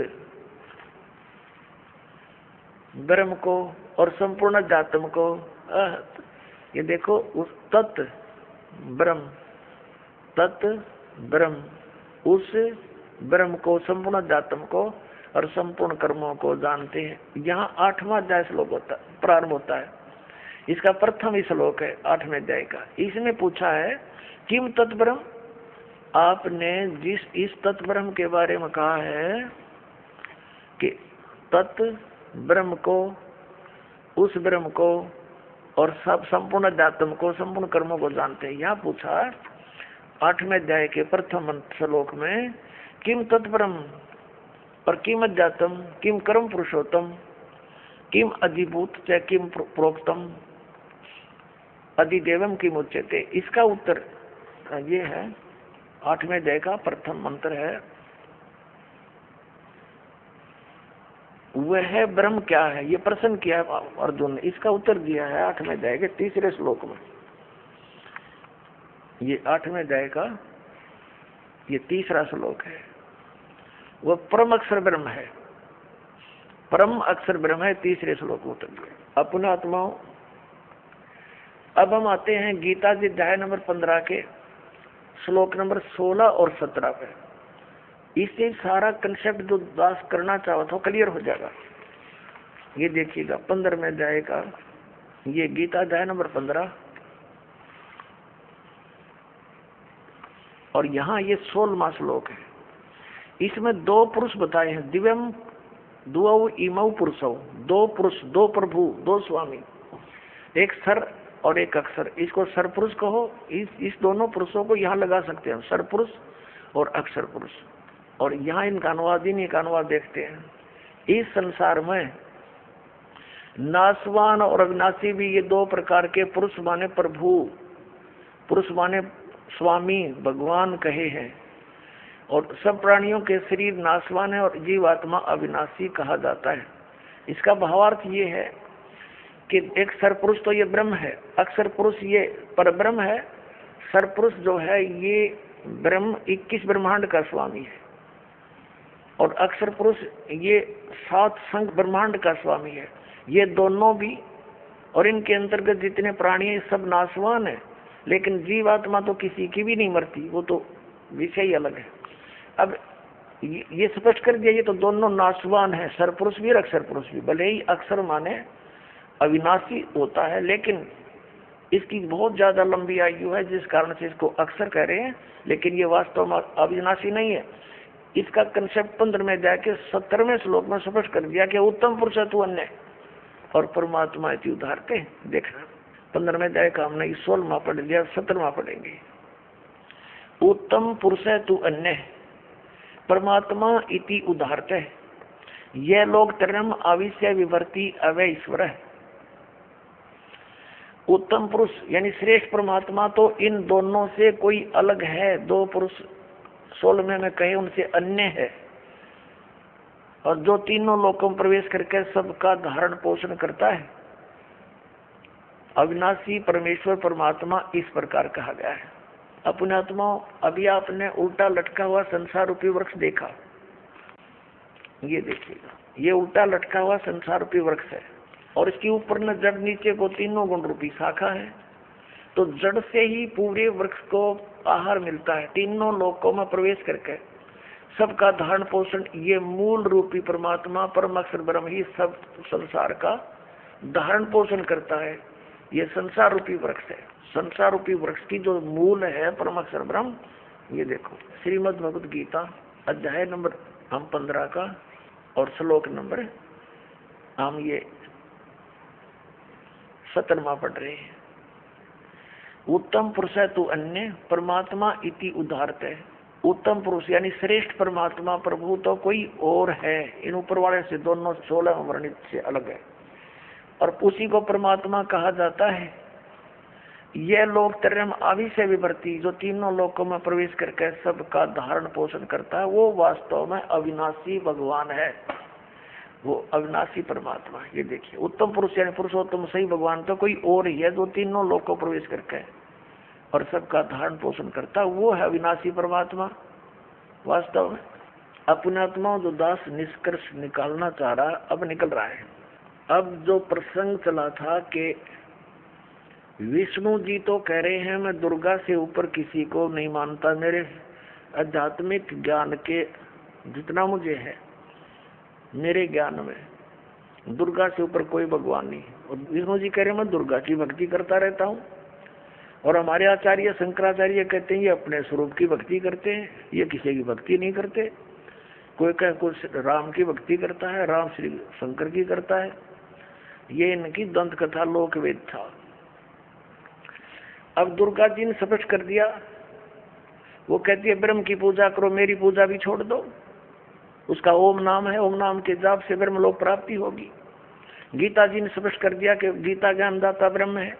Speaker 2: ब्रह्म को और संपूर्ण अध्यात्म को, ये देखो उस तत् ब्रह्म उस ब्रह्म को, संपूर्ण अध्यात्म को और संपूर्ण कर्मों को जानते हैं। यहाँ 8वां अध्याय श्लोक प्रारंभ होता है। इसका प्रथम श्लोक है 8वें अध्याय का। इसमें पूछा है किम तत्ब्रह्म, आपने जिस इस तत्ब्रह्म के बारे में कहा है कि तत्ब्रह्म को, उस ब्रह्म को और सब संपूर्ण अध्यात्म को, संपूर्ण कर्मों को जानते हैं। यहाँ पूछा 8वें अध्याय के प्रथम श्लोक में किम तत्ब्रह्म और किम अध्यात्म, किम कर्म पुरुषोत्तम, किम अधिभूत च किम प्रोक्तम अधिदेवम किम उच्यते। इसका उत्तर ये है, 8वें अध्याय का प्रथम मंत्र है, वह ब्रह्म क्या है, ये प्रश्न किया अर्जुन ने। इसका उत्तर दिया है 8वें अध्याय के 3रे श्लोक में। ये 8वें अध्याय का ये 3रा श्लोक है। वह परम अक्षर ब्रह्म है, परम अक्षर ब्रह्म है। 3रे श्लोक में उत्तर दिया। अपना आत्माओं, अब हम आते हैं गीता जी अध्याय नंबर 15 के श्लोक नंबर 16 और 17 पे। इससे सारा कंसेप्ट जो दास करना चाहो तो क्लियर हो जाएगा। ये देखिएगा 15वें अध्याय का ये गीता अध्याय नंबर 15 और यहाँ ये 16वां श्लोक है। इसमें 2 पुरुष बताए हैं, दिव्यम दुऔ इमौ पुरुषौ, 2 पुरुष, 2 प्रभु, 2 स्वामी, एक सर और एक अक्षर। इसको सर पुरुष कहो। इस दोनों पुरुषों को यहाँ लगा सकते हैं, सर पुरुष और अक्षर पुरुष। और यहाँ इनका अनुवाद, इन्हीं का अनुवाद देखते हैं। इस संसार में नासवान और अविनाशी भी ये 2 प्रकार के पुरुष माने प्रभु, पुरुष माने स्वामी, भगवान कहे हैं। और सब प्राणियों के शरीर नासवान है और जीवात्मा अविनाशी कहा जाता है। इसका भावार्थ ये है कि एक सरपुरुष तो ये ब्रह्म है, अक्षर पुरुष ये परब्रह्म है, सरपुरुष जो है ये ब्रह्म 21 ब्रह्मांड का स्वामी है और अक्षर पुरुष ये 7 संघ ब्रह्मांड का स्वामी है। ये दोनों भी और इनके अंतर्गत जितने प्राणी हैं सब नासवान है, लेकिन जीवात्मा तो किसी की भी नहीं मरती, वो तो विषय ही अलग है। अब ये स्पष्ट कर दिया, ये तो दोनों नासवान है, सरपुरुष भी और अक्षर पुरुष भी। भले ही अक्षर माने अविनाशी होता है, लेकिन इसकी बहुत ज्यादा लंबी आयु है जिस कारण से इसको अक्षर कह रहे हैं, लेकिन ये वास्तव में अविनाशी नहीं है। इसका कंसेप्ट 15वें अध्याय के 17वें श्लोक में स्पष्ट कर दिया कि उत्तम पुरुष तू अन्य और परमात्मा इति उदाहरते। देखना 15वें अध्याय का हमने 16वां पढ़ लिया, 17वां पढ़ेंगे। उत्तम पुरुष तू अन्य परमात्मा इति उदाहरते, यह लोग तरम आविष्य विवर्ती अवय ईश्वर है। उत्तम पुरुष यानी श्रेष्ठ परमात्मा तो इन दोनों से कोई अलग है। 2 पुरुष 16वें में कहे उनसे अन्य है, और जो तीनों लोकों में प्रवेश करके सबका धारण पोषण करता है। अविनाशी परमेश्वर परमात्मा इस प्रकार कहा गया है। अपने आत्माओं, अभी आपने उल्टा लटका हुआ संसार रूपी वृक्ष देखा, ये देखिएगा, ये उल्टा लटका हुआ संसार रूपी वृक्ष है और इसके ऊपर न जड़ नीचे को तीनों गुण रूपी शाखा है। तो जड़ से ही पूरे वृक्ष को आहार मिलता है, तीनों लोकों में प्रवेश करके सबका धारण पोषण ये मूल रूपी परमात्मा परम अक्षर ब्रह्म ही सब संसार का धारण पोषण करता है। ये संसार रूपी वृक्ष है। संसार रूपी वृक्ष की जो मूल है परम अक्षर ब्रह्म, ये देखो श्रीमद् भगवत गीता अध्याय नंबर हम 15 का और श्लोक नंबर हम ये 17वां पढ़ रहे हैं। उत्तम पुरुष है तू अन्य परमात्मा इति उदाहरत है। उत्तम पुरुष यानी श्रेष्ठ परमात्मा प्रभु तो कोई और है, इन ऊपर वाले से दोनों 16 वर्णित से अलग है और उसी को परमात्मा कहा जाता है। यह लोक त्रयम आदि से विवर्ती जो तीनों लोकों में प्रवेश करके सबका धारण पोषण करता है, वो वास्तव में अविनाशी भगवान है, वो अविनाशी परमात्मा। ये देखिए उत्तम पुरुष यानी पुरुषोत्तम सही भगवान तो कोई और ही है जो तीनों लोकों प्रवेश करके और सबका धारण पोषण करता, वो है अविनाशी परमात्मा। वास्तव में अपने आत्मा जो दास निष्कर्ष निकालना चाह रहा अब निकल रहा है। अब जो प्रसंग चला था कि विष्णु जी तो कह रहे हैं मैं दुर्गा से ऊपर किसी को नहीं मानता, मेरे आध्यात्मिक ज्ञान के जितना मुझे है मेरे ज्ञान में दुर्गा से ऊपर कोई भगवान नहीं। और विष्णु जी कह रहे हैं मैं दुर्गा की भक्ति करता रहता हूँ। और हमारे आचार्य शंकराचार्य कहते हैं ये अपने स्वरूप की भक्ति करते हैं, ये किसी की भक्ति नहीं करते। कोई कह कुछ राम की भक्ति करता है, राम श्री शंकर की करता है। ये इनकी दंत कथा लोकवेद था। अब दुर्गा जी ने स्पष्ट कर दिया, वो कहती है ब्रह्म की पूजा करो, मेरी पूजा भी छोड़ दो। उसका ओम नाम है, ओम नाम के जाप से ब्रह्म लोक प्राप्ति होगी। गीता जी ने स्पष्ट कर दिया कि गीता ज्ञानदाता ब्रह्म है,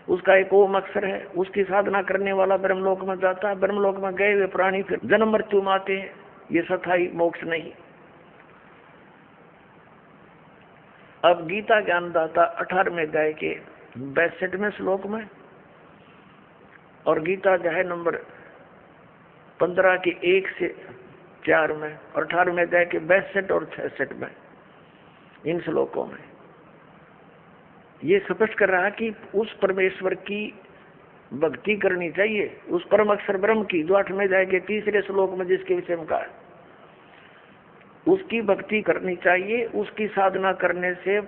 Speaker 2: उसका एक ओम अक्षर है, उसकी साधना करने वाला ब्रह्मलोक में जाता है। ब्रह्मलोक में गए हुए प्राणी फिर जन्म मृत्यु में आते हैं, ये सथाई मोक्ष नहीं। अब गीता ज्ञानदाता 18वें अध्याय के 62वें श्लोक में और गीता अध्याय नंबर 15 के 1 से 4 में और 18वें अध्याय के 62 और 66 में, इन श्लोकों में ये स्पष्ट कर रहा कि उस परमेश्वर की भक्ति करनी चाहिए, उस परम अक्षर ब्रह्म की, जो 8वें अध्याय के 3रे श्लोक में जिसके विषय में कहा है, उसकी भक्ति करनी चाहिए। उसकी साधना करने से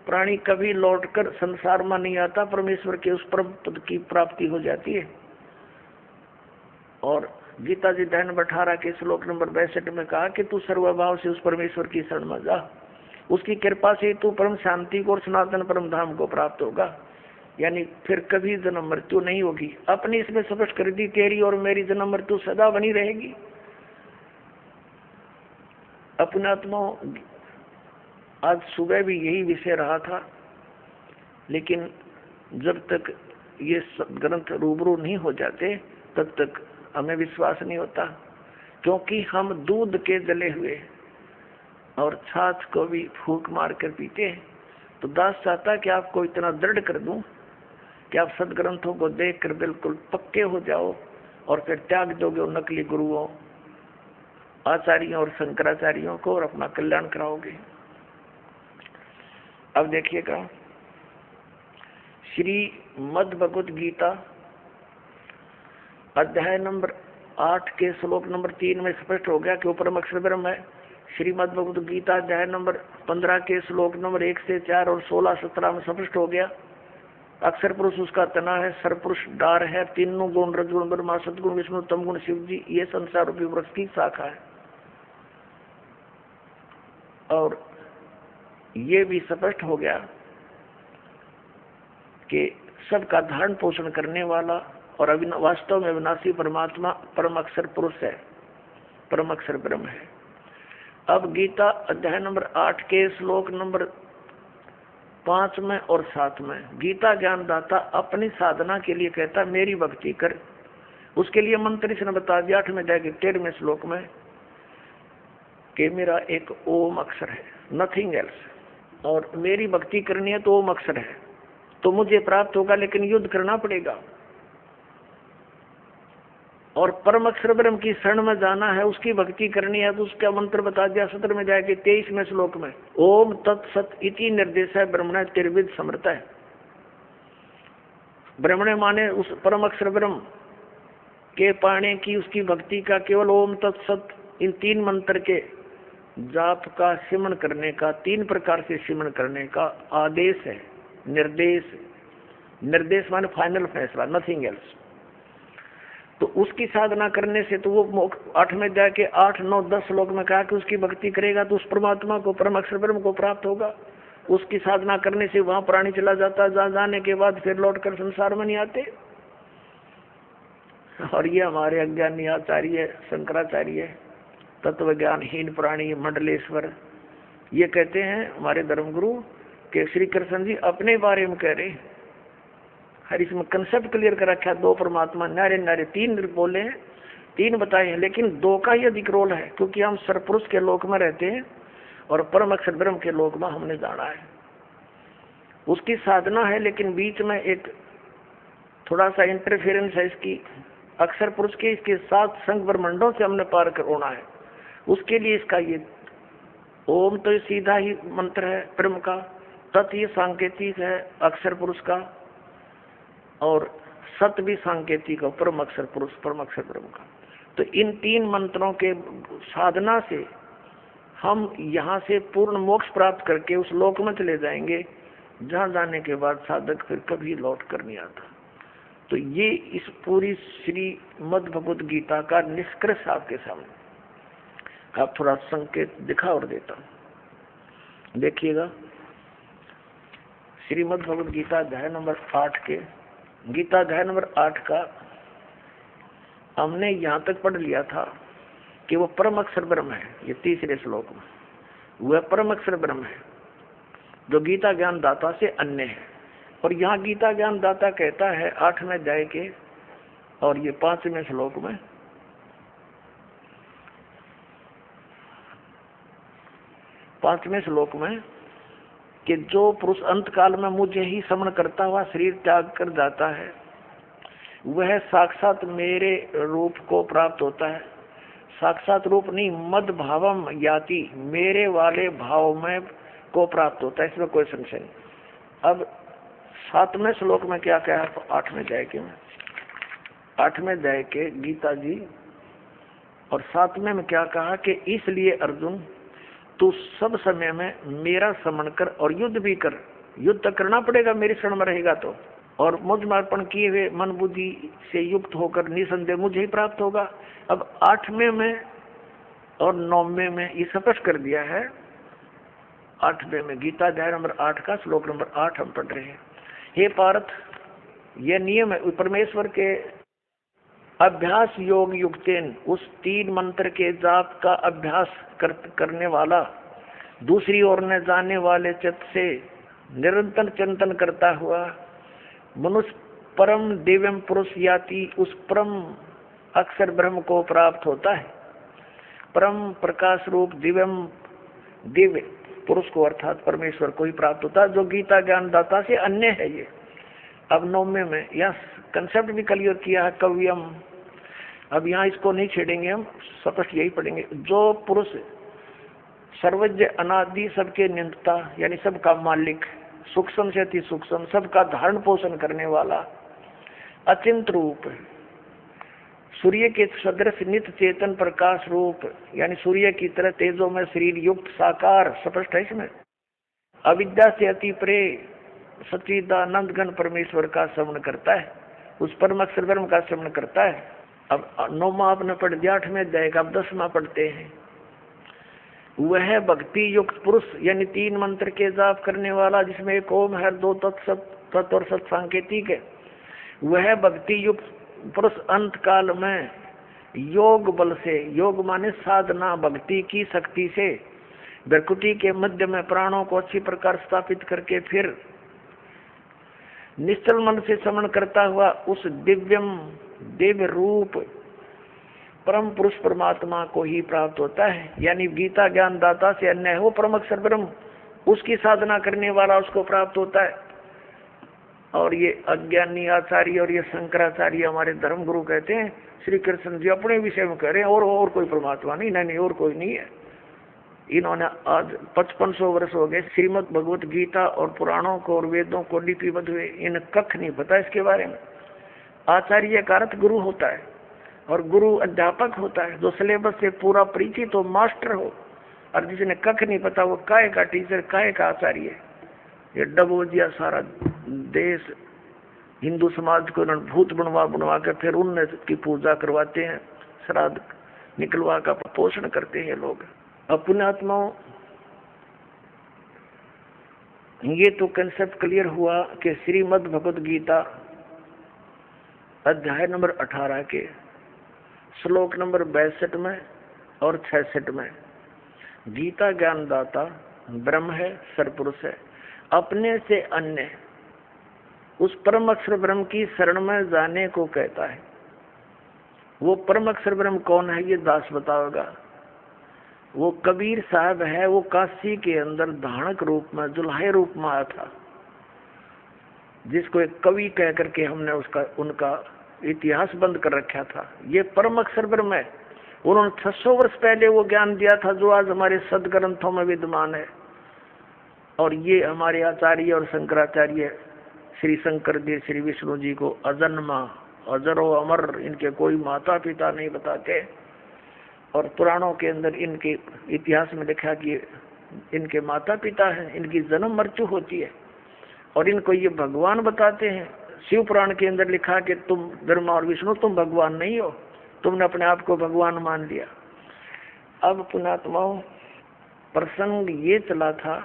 Speaker 2: प्राणी कभी लौटकर संसार में नहीं आता, परमेश्वर के उस परम पद की प्राप्ति हो जाती है। और गीता जी अध्याय नंबर 18 के श्लोक नंबर 62 में कहा कि तू सर्वभाव से उस परमेश्वर की शरण में जा, उसकी कृपा से तू परम शांति को और सनातन परम धाम को प्राप्त होगा, यानी फिर कभी जन्म मृत्यु नहीं होगी। अपनी इसमें स्पष्ट कर दी, तेरी और मेरी जन्म मृत्यु सदा बनी रहेगी। अपने आत्मा आज सुबह भी यही विषय रहा था, लेकिन जब तक ये ग्रंथ रूबरू नहीं हो जाते तब तक हमें विश्वास नहीं होता, क्योंकि हम दूध के जले हुए और छाछ को भी फूंक मार कर पीते हैं। तो दास चाहता कि आपको इतना दृढ़ कर दूं कि आप सदग्रंथों को देखकर बिल्कुल पक्के हो जाओ और फिर त्याग दोगे उन नकली गुरुओं, आचार्यों और शंकराचार्यों को और अपना कल्याण कराओगे। अब देखिएगा, श्रीमद् भगवत गीता अध्याय नंबर 8 के श्लोक नंबर 3 में स्पष्ट हो गया कि वो परम अक्षर ब्रह्म है। श्रीमद् भगवत गीता अध्याय नंबर 15 के श्लोक नंबर 1 से 4 और 16, 17 में स्पष्ट हो गया अक्षर पुरुष उसका तना है, सरपुरुष डार है, तीनों गुण रजगुण ब्रह्मा सदगुण विष्णु तम गुण शिव जी, ये संसार रूपी वृक्ष की शाखा है। और ये भी स्पष्ट हो गया कि सबका धारण पोषण करने वाला और वास्तव में अविनाशी परमात्मा परम अक्षर पुरुष है, परम अक्षर ब्रह्म है। अब गीता अध्याय नंबर 8 के श्लोक नंबर 5 में और 7 में गीता ज्ञानदाता अपनी साधना के लिए कहता मेरी भक्ति कर। उसके लिए मंत्र इसने बता दिया 8वें अध्याय के 13वें श्लोक में कि मेरा एक ओम अक्षर है, नथिंग एल्स, और मेरी भक्ति करनी है तो ओम अक्षर है तो मुझे प्राप्त होगा, लेकिन युद्ध करना पड़ेगा। और परम अक्षर ब्रह्म की शरण में जाना है, उसकी भक्ति करनी है तो उसका मंत्र बता दिया 17वें अध्याय के 23वें श्लोक में, ओम तत्सत इति निर्देश है ब्रह्मण त्रिविध समर्थ है। ब्रह्मणे माने उस परम अक्षर ब्रह्म के पाने की, उसकी भक्ति का केवल ओम तत्सत इन 3 मंत्र के जाप का सिमरण करने का, 3 प्रकार से सिमरण करने का आदेश है, निर्देश। निर्देश माने फाइनल फैसला, नथिंग एल्स। तो उसकी साधना करने से तो वो 8वें अध्याय के 8, 9, 10 श्लोक में कहा कि उसकी भक्ति करेगा तो उस परमात्मा को, परम अक्षर ब्रह्म को प्राप्त होगा। उसकी साधना करने से वहां प्राणी चला जाता है, जहां जाने के बाद फिर लौटकर संसार में नहीं आते। और ये हमारे अज्ञानी आचार्य शंकराचार्य, तत्व ज्ञानहीन प्राणी मंडलेश्वर, ये कहते हैं हमारे धर्मगुरु के श्री कृष्ण जी अपने बारे में कह रहे। हर इसमें कंसेप्ट क्लियर कर रखा है, 2 परमात्मा नारे नारे, 3 बोले हैं, 3 बताए हैं, लेकिन 2 का ही अधिक रोल है, क्योंकि हम सरपुरुष के लोक में रहते हैं और परम अक्षर ब्रह्म के लोक में हमने जाना है। उसकी साधना है, लेकिन बीच में एक थोड़ा सा इंटरफेरेंस है इसकी, अक्षर पुरुष के, इसके साथ संग ब्रह्मंडों से हमने पार करना है। उसके लिए इसका ये ओम तो ये सीधा ही मंत्र है ब्रह्म का, तत् ये सांकेतिक है अक्षर पुरुष का, और सत भी सांकेतिक है परम अक्षर पुरुष, परम अक्षर ब्रह्म का। तो इन 3 मंत्रों के साधना से हम यहाँ से पूर्ण मोक्ष प्राप्त करके उस लोक में चले जाएंगे, जहाँ जाने के बाद साधक फिर कभी लौट कर नहीं आता। तो ये इस पूरी श्रीमद् भगवद गीता का निष्कर्ष आपके सामने। आप थोड़ा संकेत दिखा और देता हूँ, देखिएगा। श्रीमद् भगवद गीता अध्याय नंबर 8 के, गीता अध्याय नंबर 8 का हमने यहाँ तक पढ़ लिया था कि वो परम अक्षर ब्रह्म है। ये 3रे श्लोक में वह परम अक्षर ब्रह्म है जो गीता ज्ञान दाता से अन्य है। और यहाँ गीता ज्ञान दाता कहता है 8वें अध्याय के और ये 5वें श्लोक में, कि जो पुरुष अंत काल में मुझे ही समन करता हुआ शरीर त्याग कर जाता है, वह साक्षात मेरे रूप को प्राप्त होता है। साक्षात रूप नहीं, मद भावम याति, मेरे वाले भाव में को प्राप्त होता है, इसमें कोई संशय नहीं। अब 7वें श्लोक में क्या कहा? 8वें अध्याय के में, 8वें अध्याय के गीता जी और 7वें में क्या कहा कि इसलिए अर्जुन तू सब समय में मेरा समन कर और युद्ध भी कर। युद्ध तो करना पड़ेगा, मेरे शरण में रहेगा तो, और मुझ में अर्पण किए हुए मन बुद्धि से युक्त होकर निसंदेह मुझे ही प्राप्त होगा। अब 8वें में और 9वें में ये स्पष्ट कर दिया है। 8वें में गीता अध्याय नंबर 8 का श्लोक नंबर 8 हम पढ़ रहे हैं। हे पार्थ, यह नियम है परमेश्वर के अभ्यास योग युक्तेन, उस 3 मंत्र के जाप का अभ्यास करने वाला, दूसरी ओर न जाने वाले चित्त से निरंतर चिंतन करता हुआ मनुष्य परम दिव्यम पुरुष याति, उस परम अक्षर ब्रह्म को प्राप्त होता है। परम प्रकाश रूप दिव्यम दिव्य पुरुष को अर्थात परमेश्वर को ही प्राप्त होता है, जो गीता ज्ञान दाता से अन्य है। ये अब 9वें में यह कंसेप्ट भी क्लियर किया है कव्यम। अब यहाँ इसको नहीं छेड़ेंगे, हम स्पष्ट यही पढ़ेंगे। जो पुरुष सर्वज्ञ अनादि सबके नियंता, यानी सबका मालिक, सूक्ष्म से अति सूक्ष्म, सबका धारण पोषण करने वाला, अचिंत रूप, सूर्य के सदृश नित्य चेतन प्रकाश रूप, यानी सूर्य की तरह तेजो में शरीर युक्त साकार, स्पष्ट है इसमें। अविद्या से अति परे सच्चिदानंद घन परमेश्वर का श्रवण करता है, उस परम अक्षर ब्रह्म का श्रवण करता है। अब 9वां आपने पढ़ दिया, 8वें अध्याय का अब 10वां पढ़ते हैं। वह भक्ति युक्त पुरुष, यानी 3 मंत्र के जाप करने वाला, जिसमें एक ओम है, 2 तत्व और सत सांकेतिक है। वह भक्ति युक्त पुरुष अंत काल में योग बल से, योग माने साधना, भक्ति की शक्ति से भ्रकुटी के मध्य में प्राणों को अच्छी प्रकार स्थापित करके फिर निश्चल मन से श्रवण करता हुआ उस दिव्य रूप परम पुरुष परमात्मा को ही प्राप्त होता है। यानी गीता ज्ञान दाता से अन्य है वो परम अक्षर ब्रह्म, उसकी साधना करने वाला उसको प्राप्त होता है। और ये अज्ञानी आचार्य और ये शंकराचार्य हमारे धर्म गुरु कहते हैं, श्री कृष्ण जी अपने विषय में कह रहे हैं और कोई परमात्मा नहीं, नहीं और कोई नहीं है। इन्होंने आज 5500 वर्ष हो गए श्रीमद् भगवत गीता और पुराणों को और वेदों को लिपिबद्ध हुए, इन कख नहीं पता इसके बारे में। आचार्य का अर्थ गुरु होता है और गुरु अध्यापक होता है, जो सिलेबस से पूरा परिचित हो, मास्टर हो। और जिसने कख नहीं पता वो काहे का टीचर, काहे का आचार्य। ये डबो दिया सारा देश, हिंदू समाज को भूत बनवा के फिर उनने की पूजा करवाते हैं, श्राद्ध निकलवा का पोषण करते हैं लोग। अपने आत्माओं, ये तो कंसेप्ट क्लियर हुआ कि श्रीमद् भगवत गीता अध्याय नंबर 18 के श्लोक नंबर 62 में और 66 में गीता ज्ञानदाता ब्रह्म है, सरपुरुष है, अपने से अन्य उस परम अक्षर ब्रह्म की शरण में जाने को कहता है। वो परम अक्षर ब्रह्म कौन है ये दास बताओगा। वो कबीर साहब है, वो काशी के अंदर धानक रूप में, जुल्हे रूप में आया था, जिसको एक कवि कह करके हमने उनका इतिहास बंद कर रखा था। ये परम अक्षर ब्रह्म है। उन्होंने 600 वर्ष पहले वो ज्ञान दिया था जो आज हमारे सदग्रंथों में विद्यमान है। और ये हमारे आचार्य और शंकराचार्य श्री शंकर जी, श्री विष्णु जी को अजन्मा, अजरो अमर, इनके कोई माता पिता नहीं बताते। और पुराणों के अंदर इनके इतिहास में लिखा कि इनके माता पिता हैं, इनकी जन्म मृत्यु होती है और इनको ये भगवान बताते हैं। शिव पुराण के अंदर लिखा कि तुम ब्रह्मा और विष्णु, तुम भगवान नहीं हो, तुमने अपने आप को भगवान मान लिया। अब पुणात्माओं, प्रसंग ये चला था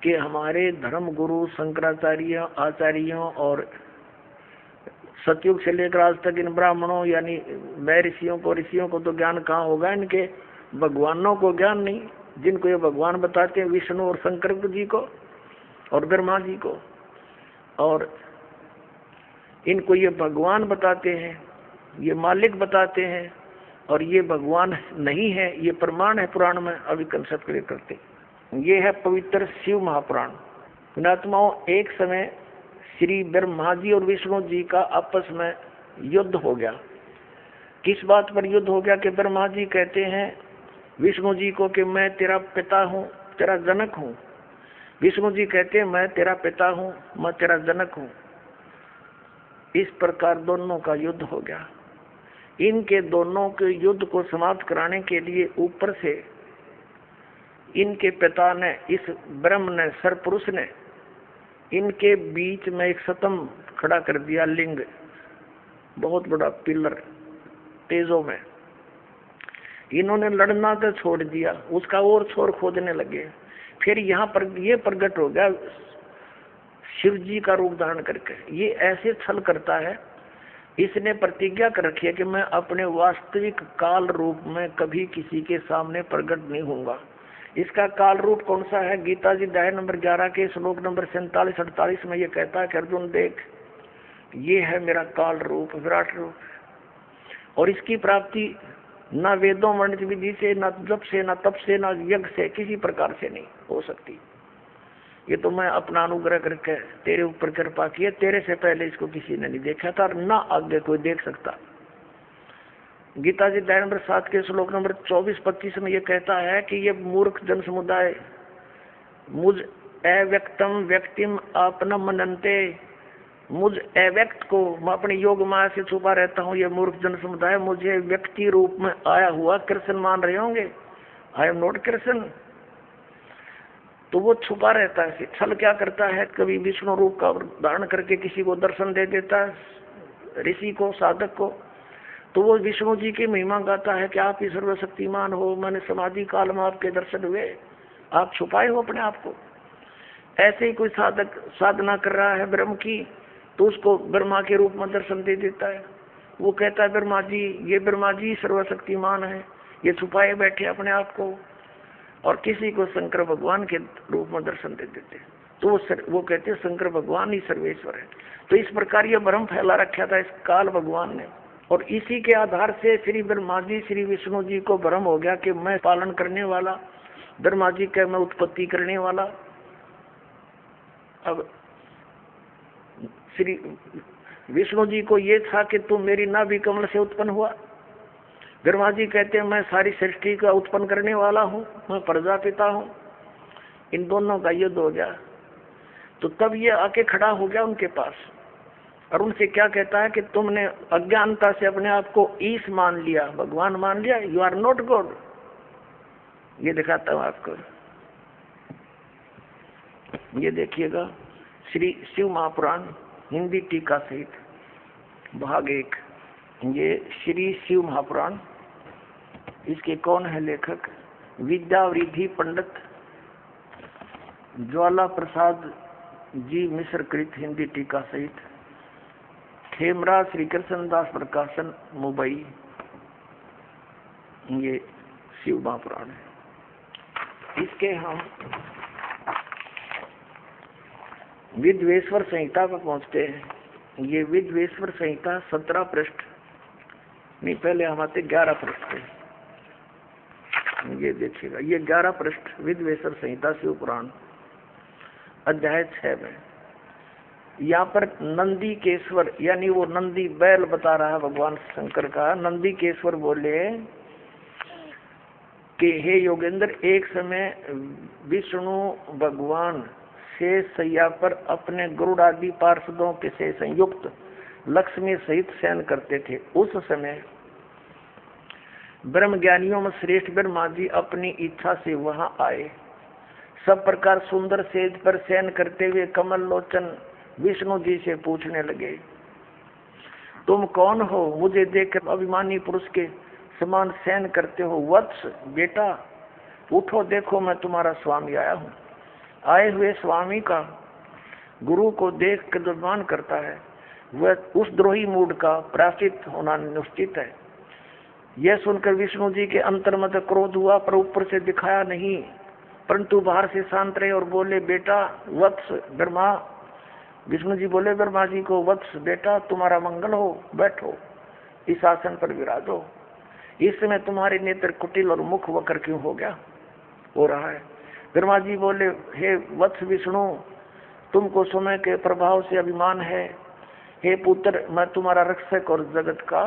Speaker 2: कि हमारे धर्म गुरु शंकराचार्य आचार्यों और सतयुग से लेकर आज तक इन ब्राह्मणों यानी मैं ऋषियों को तो ज्ञान कहाँ होगा, इनके भगवानों को ज्ञान नहीं। जिनको ये भगवान बताते हैं विष्णु और शंकर जी को और ब्रह्मा जी को, और इनको ये भगवान बताते हैं, ये मालिक बताते हैं, और ये भगवान नहीं है, ये प्रमाण है पुराण में। अभी कंसेप्ट क्लियर करते। ये है पवित्र शिव महापुराण। पुणात्माओं, एक समय श्री ब्रह्मा जी और विष्णु जी का आपस में युद्ध हो गया। किस बात पर युद्ध हो गया कि ब्रह्मा जी कहते हैं विष्णु जी को कि मैं तेरा पिता हूँ, तेरा जनक हूँ। विष्णु जी कहते हैं मैं तेरा पिता हूँ, मैं तेरा जनक हूँ। इस प्रकार दोनों का युद्ध हो गया। इनके दोनों के युद्ध को समाप्त कराने के लिए ऊपर से इनके पिता ने, इस ब्रह्म ने, सरपुरुष ने, इनके बीच में एक स्तंभ खड़ा कर दिया, लिंग, बहुत बड़ा पिलर तेजों में। इन्होंने लड़ना तो छोड़ दिया, उसका और छोर खोदने लगे। फिर यहाँ पर ये प्रकट हो गया शिव जी का रूप धारण करके। ये ऐसे छल करता है, इसने प्रतिज्ञा कर रखी है कि मैं अपने वास्तविक काल रूप में कभी किसी के सामने प्रकट नहीं होऊंगा। इसका काल रूप कौन सा है? गीता जी अध्याय नंबर 11 के श्लोक नंबर 47-48 में ये कहता है कि अर्जुन देख, ये है मेरा काल रूप, विराट रूप, और इसकी प्राप्ति ना वेदों वर्णित विधि से, ना जप से, ना तप से, ना यज्ञ से, किसी प्रकार से नहीं हो सकती। ये तो मैं अपना अनुग्रह करके तेरे ऊपर कृपा की है, तेरे से पहले इसको किसी ने नहीं देखा था और ना आगे कोई देख सकता। गीता जी अध्याय नंबर 7 के श्लोक नंबर 24-25 में ये कहता है कि ये मूर्ख जन समुदाय मुझ अव्यक्तम व्यक्तिम अपना मनंते, मुझ अव्यक्त को मैं अपने योग माया से छुपा रहता हूँ। ये मूर्ख जन समुदाय मुझे व्यक्ति रूप में आया हुआ कृष्ण मान रहे होंगे। I am not Krishna. तो वो छुपा रहता है। छल क्या करता है? कभी विष्णु रूप का धारण करके किसी को दर्शन दे देता है, ऋषि को, साधक को, तो वो विष्णु जी की महिमा गाता है कि आप ही सर्वशक्तिमान हो, मैंने समाधि काल में आपके दर्शन हुए, आप छुपाए हो अपने आप को। ऐसे ही कोई साधक साधना कर रहा है ब्रह्म की, तो उसको ब्रह्मा के रूप में दर्शन दे देता है। वो कहता है ब्रह्मा जी, ये ब्रह्मा जी सर्वशक्तिमान है, ये छुपाए बैठे अपने आप को, और किसी को शंकर भगवान के रूप में दर्शन दे देते। तो वो कहते हैं शंकर भगवान ही सर्वेश्वर है। तो इस प्रकार ये भ्रम फैला रखा था इस काल भगवान ने, और इसी के आधार से श्री ब्रह्मा जी, श्री विष्णु जी को भ्रम हो गया कि मैं पालन करने वाला, ब्रह्मा जी के मैं उत्पत्ति करने वाला। अब श्री विष्णु जी को ये था कि तुम मेरी नाभि कमल से उत्पन्न हुआ, ब्रह्मा जी कहते हैं मैं सारी सृष्टि का उत्पन्न करने वाला हूँ, मैं प्रजापिता हूँ। इन दोनों का युद्ध हो गया। तो तब ये आके खड़ा हो गया उनके पास और उनसे क्या कहता है कि तुमने अज्ञानता से अपने आप को ईश मान लिया, भगवान मान लिया, यू आर नॉट गॉड। ये दिखाता हूँ आपको, ये देखिएगा श्री शिव महापुराण हिंदी टीका सहित भाग 1। ये श्री शिव महापुराण, इसके कौन है लेखक? विद्यावृद्धि पंडित ज्वाला प्रसाद जी मिश्र कृत हिंदी टीका सहित, खेमरा श्री कृष्णदास प्रकाशन मुंबई। ये शिव महापुराण है। इसके हम विद्वेश्वर संहिता पर पहुंचते हैं। ये विद्वेश्वर संहिता 17 पृष्ठ नहीं, पहले हम आते 11 पृष्ठ पे। ये देखिएगा, ये 11 पृष्ठ विद्वेश्वर संहिता शिव पुराण अध्याय 6 में। यहाँ पर नंदी केश्वर यानी वो नंदी बैल बता रहा है भगवान शंकर का। नंदी केश्वर बोले कि हे योगेंद्र, एक समय विष्णु भगवान शेष सैया पर अपने गरुड़ आदि पार्षदों के से संयुक्त लक्ष्मी सहित शयन करते थे। उस समय ब्रह्म ज्ञानियों में श्रेष्ठ ब्रह्मा जी अपनी इच्छा से वहां आए। सब प्रकार सुंदर सेज पर शयन करते हुए कमल लोचन विष्णु जी से पूछने लगे, तुम कौन हो? मुझे देखकर अभिमानी पुरुष के समान शयन करते हो। वत्स बेटा उठो, देखो मैं तुम्हारा स्वामी आया हूँ। आए हुए स्वामी का गुरु को देख कर दुर्मान करता है, वह उस द्रोही मूड का प्रायश्चित होना निश्चित है। यह सुनकर विष्णु जी के अंतर में क्रोध हुआ, पर ऊपर से दिखाया नहीं, परंतु बाहर से शांत रहे और बोले, बेटा वत्स ब्रह्मा। विष्णु जी बोले ब्रह्मा जी को, वत्स बेटा तुम्हारा मंगल हो, बैठो, इस आसन पर विराजो। इस समय तुम्हारे नेत्र कुटिल और मुख वक्र क्यों हो गया, हो रहा है? ब्रह्मा जी बोले, हे वत्स विष्णु, तुमको समय के प्रभाव से अभिमान है। हे पुत्र, मैं तुम्हारा रक्षक और जगत का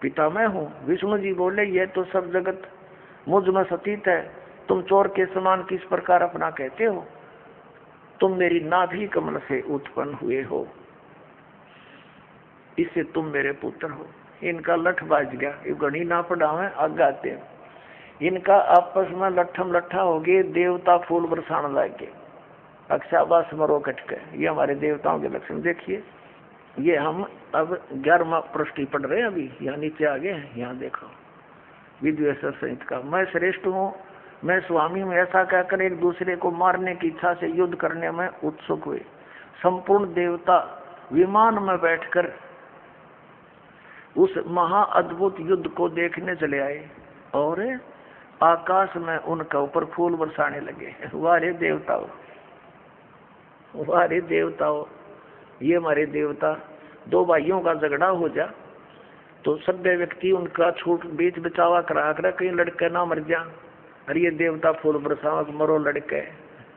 Speaker 2: पिता मैं हूँ। विष्णु जी बोले, यह तो सब जगत मुझ में सतीत है, तुम चोर के समान किस प्रकार अपना कहते हो? तुम मेरी नाभि कमल से उत्पन्न हुए हो, इससे तुम मेरे पुत्र हो। इनका लठ बाज गया, ये गणी ना पढ़ावे आगे आते हैं। इनका आपस में लट्ठम लट्ठा हो गए, देवता फूल बरसाने लगे, अक्षाबा समरो कटके। ये हमारे देवताओं के लक्षण देखिए। ये हम अब 11वां पृष्ठ पढ़ रहे हैं, अभी यहाँ नीचे आ गए हैं। यहाँ देखो विद्वेश्वर संहिता का, मैं श्रेष्ठ हूँ, मैं स्वामी हूँ, ऐसा कहकर एक दूसरे को मारने की इच्छा से युद्ध करने में उत्सुक हुए। संपूर्ण देवता विमान में बैठकर उस महा अद्भुत युद्ध को देखने चले आए और आकाश में उनका ऊपर फूल बरसाने लगे। वारे देवताओं, वारे देवताओं, ये हमारे देवता। दो भाइयों का झगड़ा हो जा तो सभ्य व्यक्ति उनका छूट बीच बचावा करा कर कहीं लड़के ना मर जा, अरे ये देवता फूल बरसावा, मरो लड़के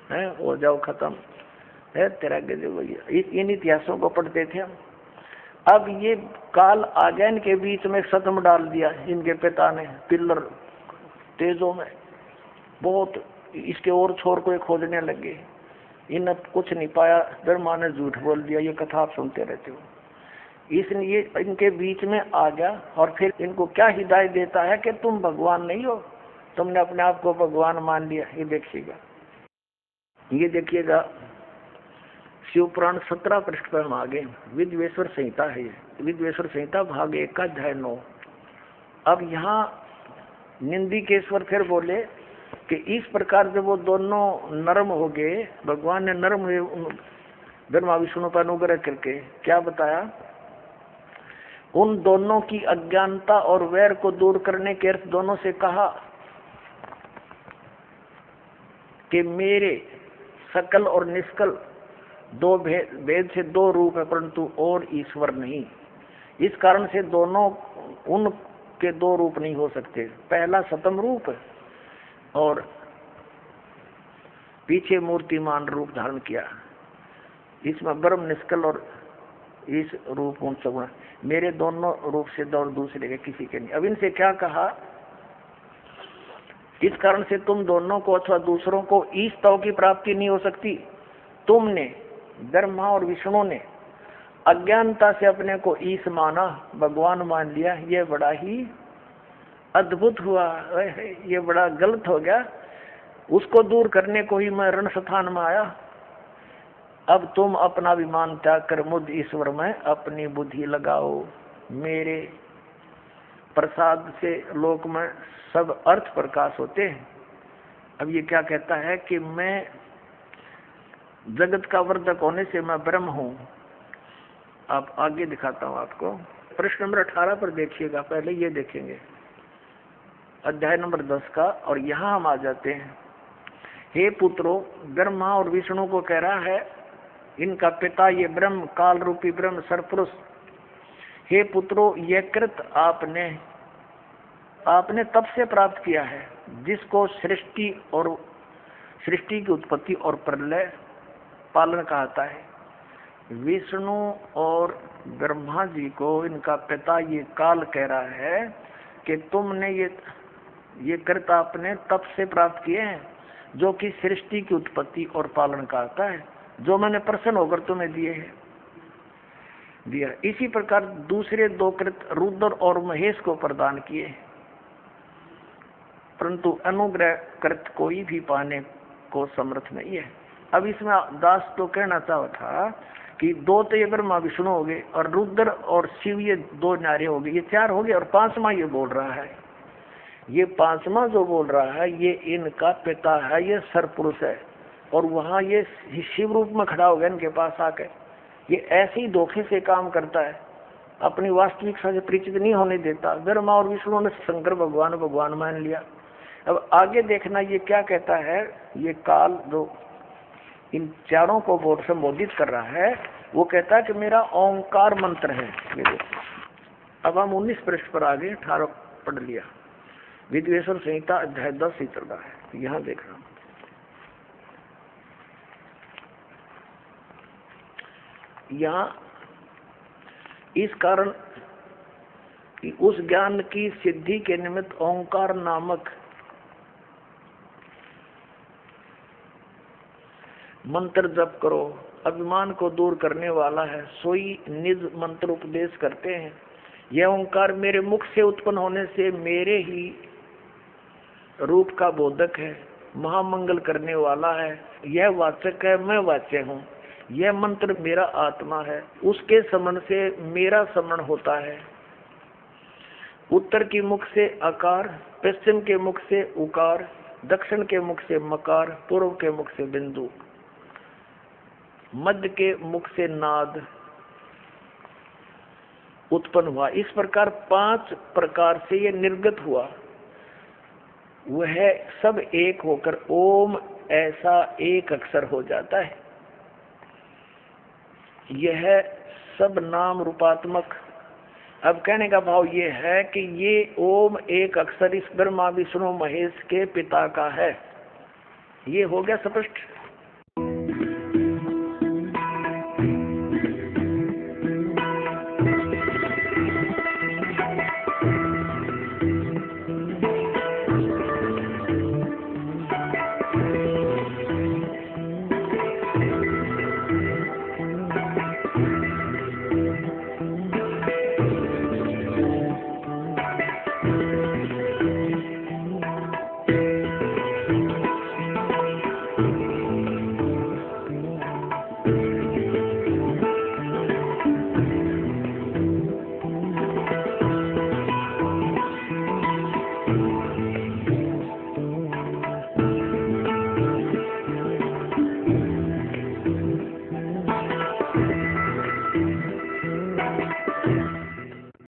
Speaker 2: हैं, हो जाओ खत्म है तेरा गजब। इन इतिहासों को पढ़ते थे हम। अब ये काल आ गया, इनके बीच में सतम डाल दिया इनके पिता ने पिल्लर तेजों में, बहुत इसके और छोर को खोजने लगे। इन कुछ नहीं पाया, ब्रह्मा ने झूठ बोल दिया। ये कथा आप सुनते रहते हो। इसलिए इनके बीच में आ गया और फिर इनको क्या हिदायत देता है कि तुम भगवान नहीं हो, तुमने अपने आप को भगवान मान लिया। ये देखिएगा, ये देखिएगा शिव पुराण 17 पृष्ठ पर हम आगे। विद्वेश्वर संहिता है ये, विद्वेश्वर संहिता भाग 1 का अध्याय 9। अब यहाँ निंदिकेश्वर फिर बोले कि इस प्रकार जब वो दोनों नरम हो गए, भगवान ने नरम हुए ब्रह्मा विष्णु पर अनुग्रह करके, क्या बताया? उन दोनों की अज्ञानता और वैर को दूर करने के अर्थ दोनों से कहा कि मेरे सकल और निष्कल दो भेद से दो रूप है, परंतु और ईश्वर नहीं। इस कारण से दोनों उनके दो रूप नहीं हो सकते। पहला सतम रूप और पीछे मूर्तिमान रूप धारण किया। इसमें ब्रह्म निष्कल और इस रूप गुण सगुण मेरे दोनों रूप से और दूसरे के किसी के नहीं। अब इनसे क्या कहा, इस कारण से तुम दोनों को अथवा दूसरों को ईश तव की प्राप्ति नहीं हो सकती। तुमने ब्रह्मा और विष्णु ने अज्ञानता से अपने को ईश माना, भगवान मान लिया, ये बड़ा ही अद्भुत हुआ, ये बड़ा गलत हो गया। उसको दूर करने को ही मैं रण स्थान में आया। अब तुम अपना अभिमान त्याग कर मुझ ईश्वर में अपनी बुद्धि लगाओ। मेरे प्रसाद से लोक में सब अर्थ प्रकाश होते हैं। अब ये क्या कहता है कि मैं जगत का वर्धक होने से मैं ब्रह्म हूँ। आप आगे दिखाता हूँ आपको, प्रश्न नंबर 18 पर देखिएगा। पहले ये देखेंगे अध्याय नंबर 10 का, और यहाँ हम आ जाते हैं। हे पुत्रों, ब्रह्मा और विष्णु को कह रहा है, इनका पिता ये ब्रह्म, काल रूपी ब्रह्म सरपुरुष। हे पुत्रों, यह कृत आपने तब से प्राप्त किया है जिसको सृष्टि की उत्पत्ति और प्रलय पालन कहता है। विष्णु और ब्रह्मा जी को इनका पिता ये काल कह रहा है कि तुमने ये कृत आपने तब से प्राप्त किए हैं जो कि सृष्टि की उत्पत्ति और पालन कहता है, जो मैंने प्रसन्न होकर तुम्हें दिया। इसी प्रकार दूसरे दो कृत रुद्र और महेश को प्रदान किए, परंतु अनुग्रह कृत कोई भी पाने को समर्थ नहीं है। अब इसमें दास तो कहना चाहा था कि दो तो ये ब्रह्मा विष्णु हो गए, और रुद्र और शिव ये दो नारे हो गए, ये चार हो गए, और पांचवा ये बोल रहा है। ये पांचवा जो बोल रहा है ये इनका पिता है, ये सरपुरुष है, और वहां ये शिव रूप में खड़ा हो गया इनके पास आकर। ये ऐसे ही धोखे से काम करता है, अपनी वास्तविकता से परिचित नहीं होने देता। ब्रह्मा और विष्णु ने शंकर भगवान मान लिया। अब आगे देखना ये क्या कहता है। ये काल जो इन चारों को बोल संबोधित कर रहा है, वो कहता है कि मेरा ओंकार मंत्र है। ये देखो, अब हम 19 पृष्ठ पर आगे 18 पढ़ लिया। विद्वेश्वर संहिता अध्याय 10 ही चल रहा है, यहाँ देख रहा हूँ। यहाँ इस कारण कि उस ज्ञान की सिद्धि के निमित्त ओंकार नामक मंत्र जप करो। अभिमान को दूर करने वाला है, सोई निज मंत्र उपदेश करते हैं। यह ओंकार मेरे मुख से उत्पन्न होने से मेरे ही रूप का बोधक है, महामंगल करने वाला है। यह वाचक है, मैं वाच्य हूँ। यह मंत्र मेरा आत्मा है, उसके समन से मेरा समन होता है। उत्तर के मुख से अकार, पश्चिम के मुख से उकार, दक्षिण के मुख से मकार, पूर्व के मुख से बिंदु, मध्य के मुख से नाद उत्पन्न हुआ। इस प्रकार 5 प्रकार से ये निर्गत हुआ। वह सब एक होकर ओम ऐसा एक अक्षर हो जाता है। यह सब नाम रूपात्मक। अब कहने का भाव ये है कि ये ओम एक अक्षर इस ब्रह्मा विष्णु महेश के पिता का है। ये हो गया स्पष्ट।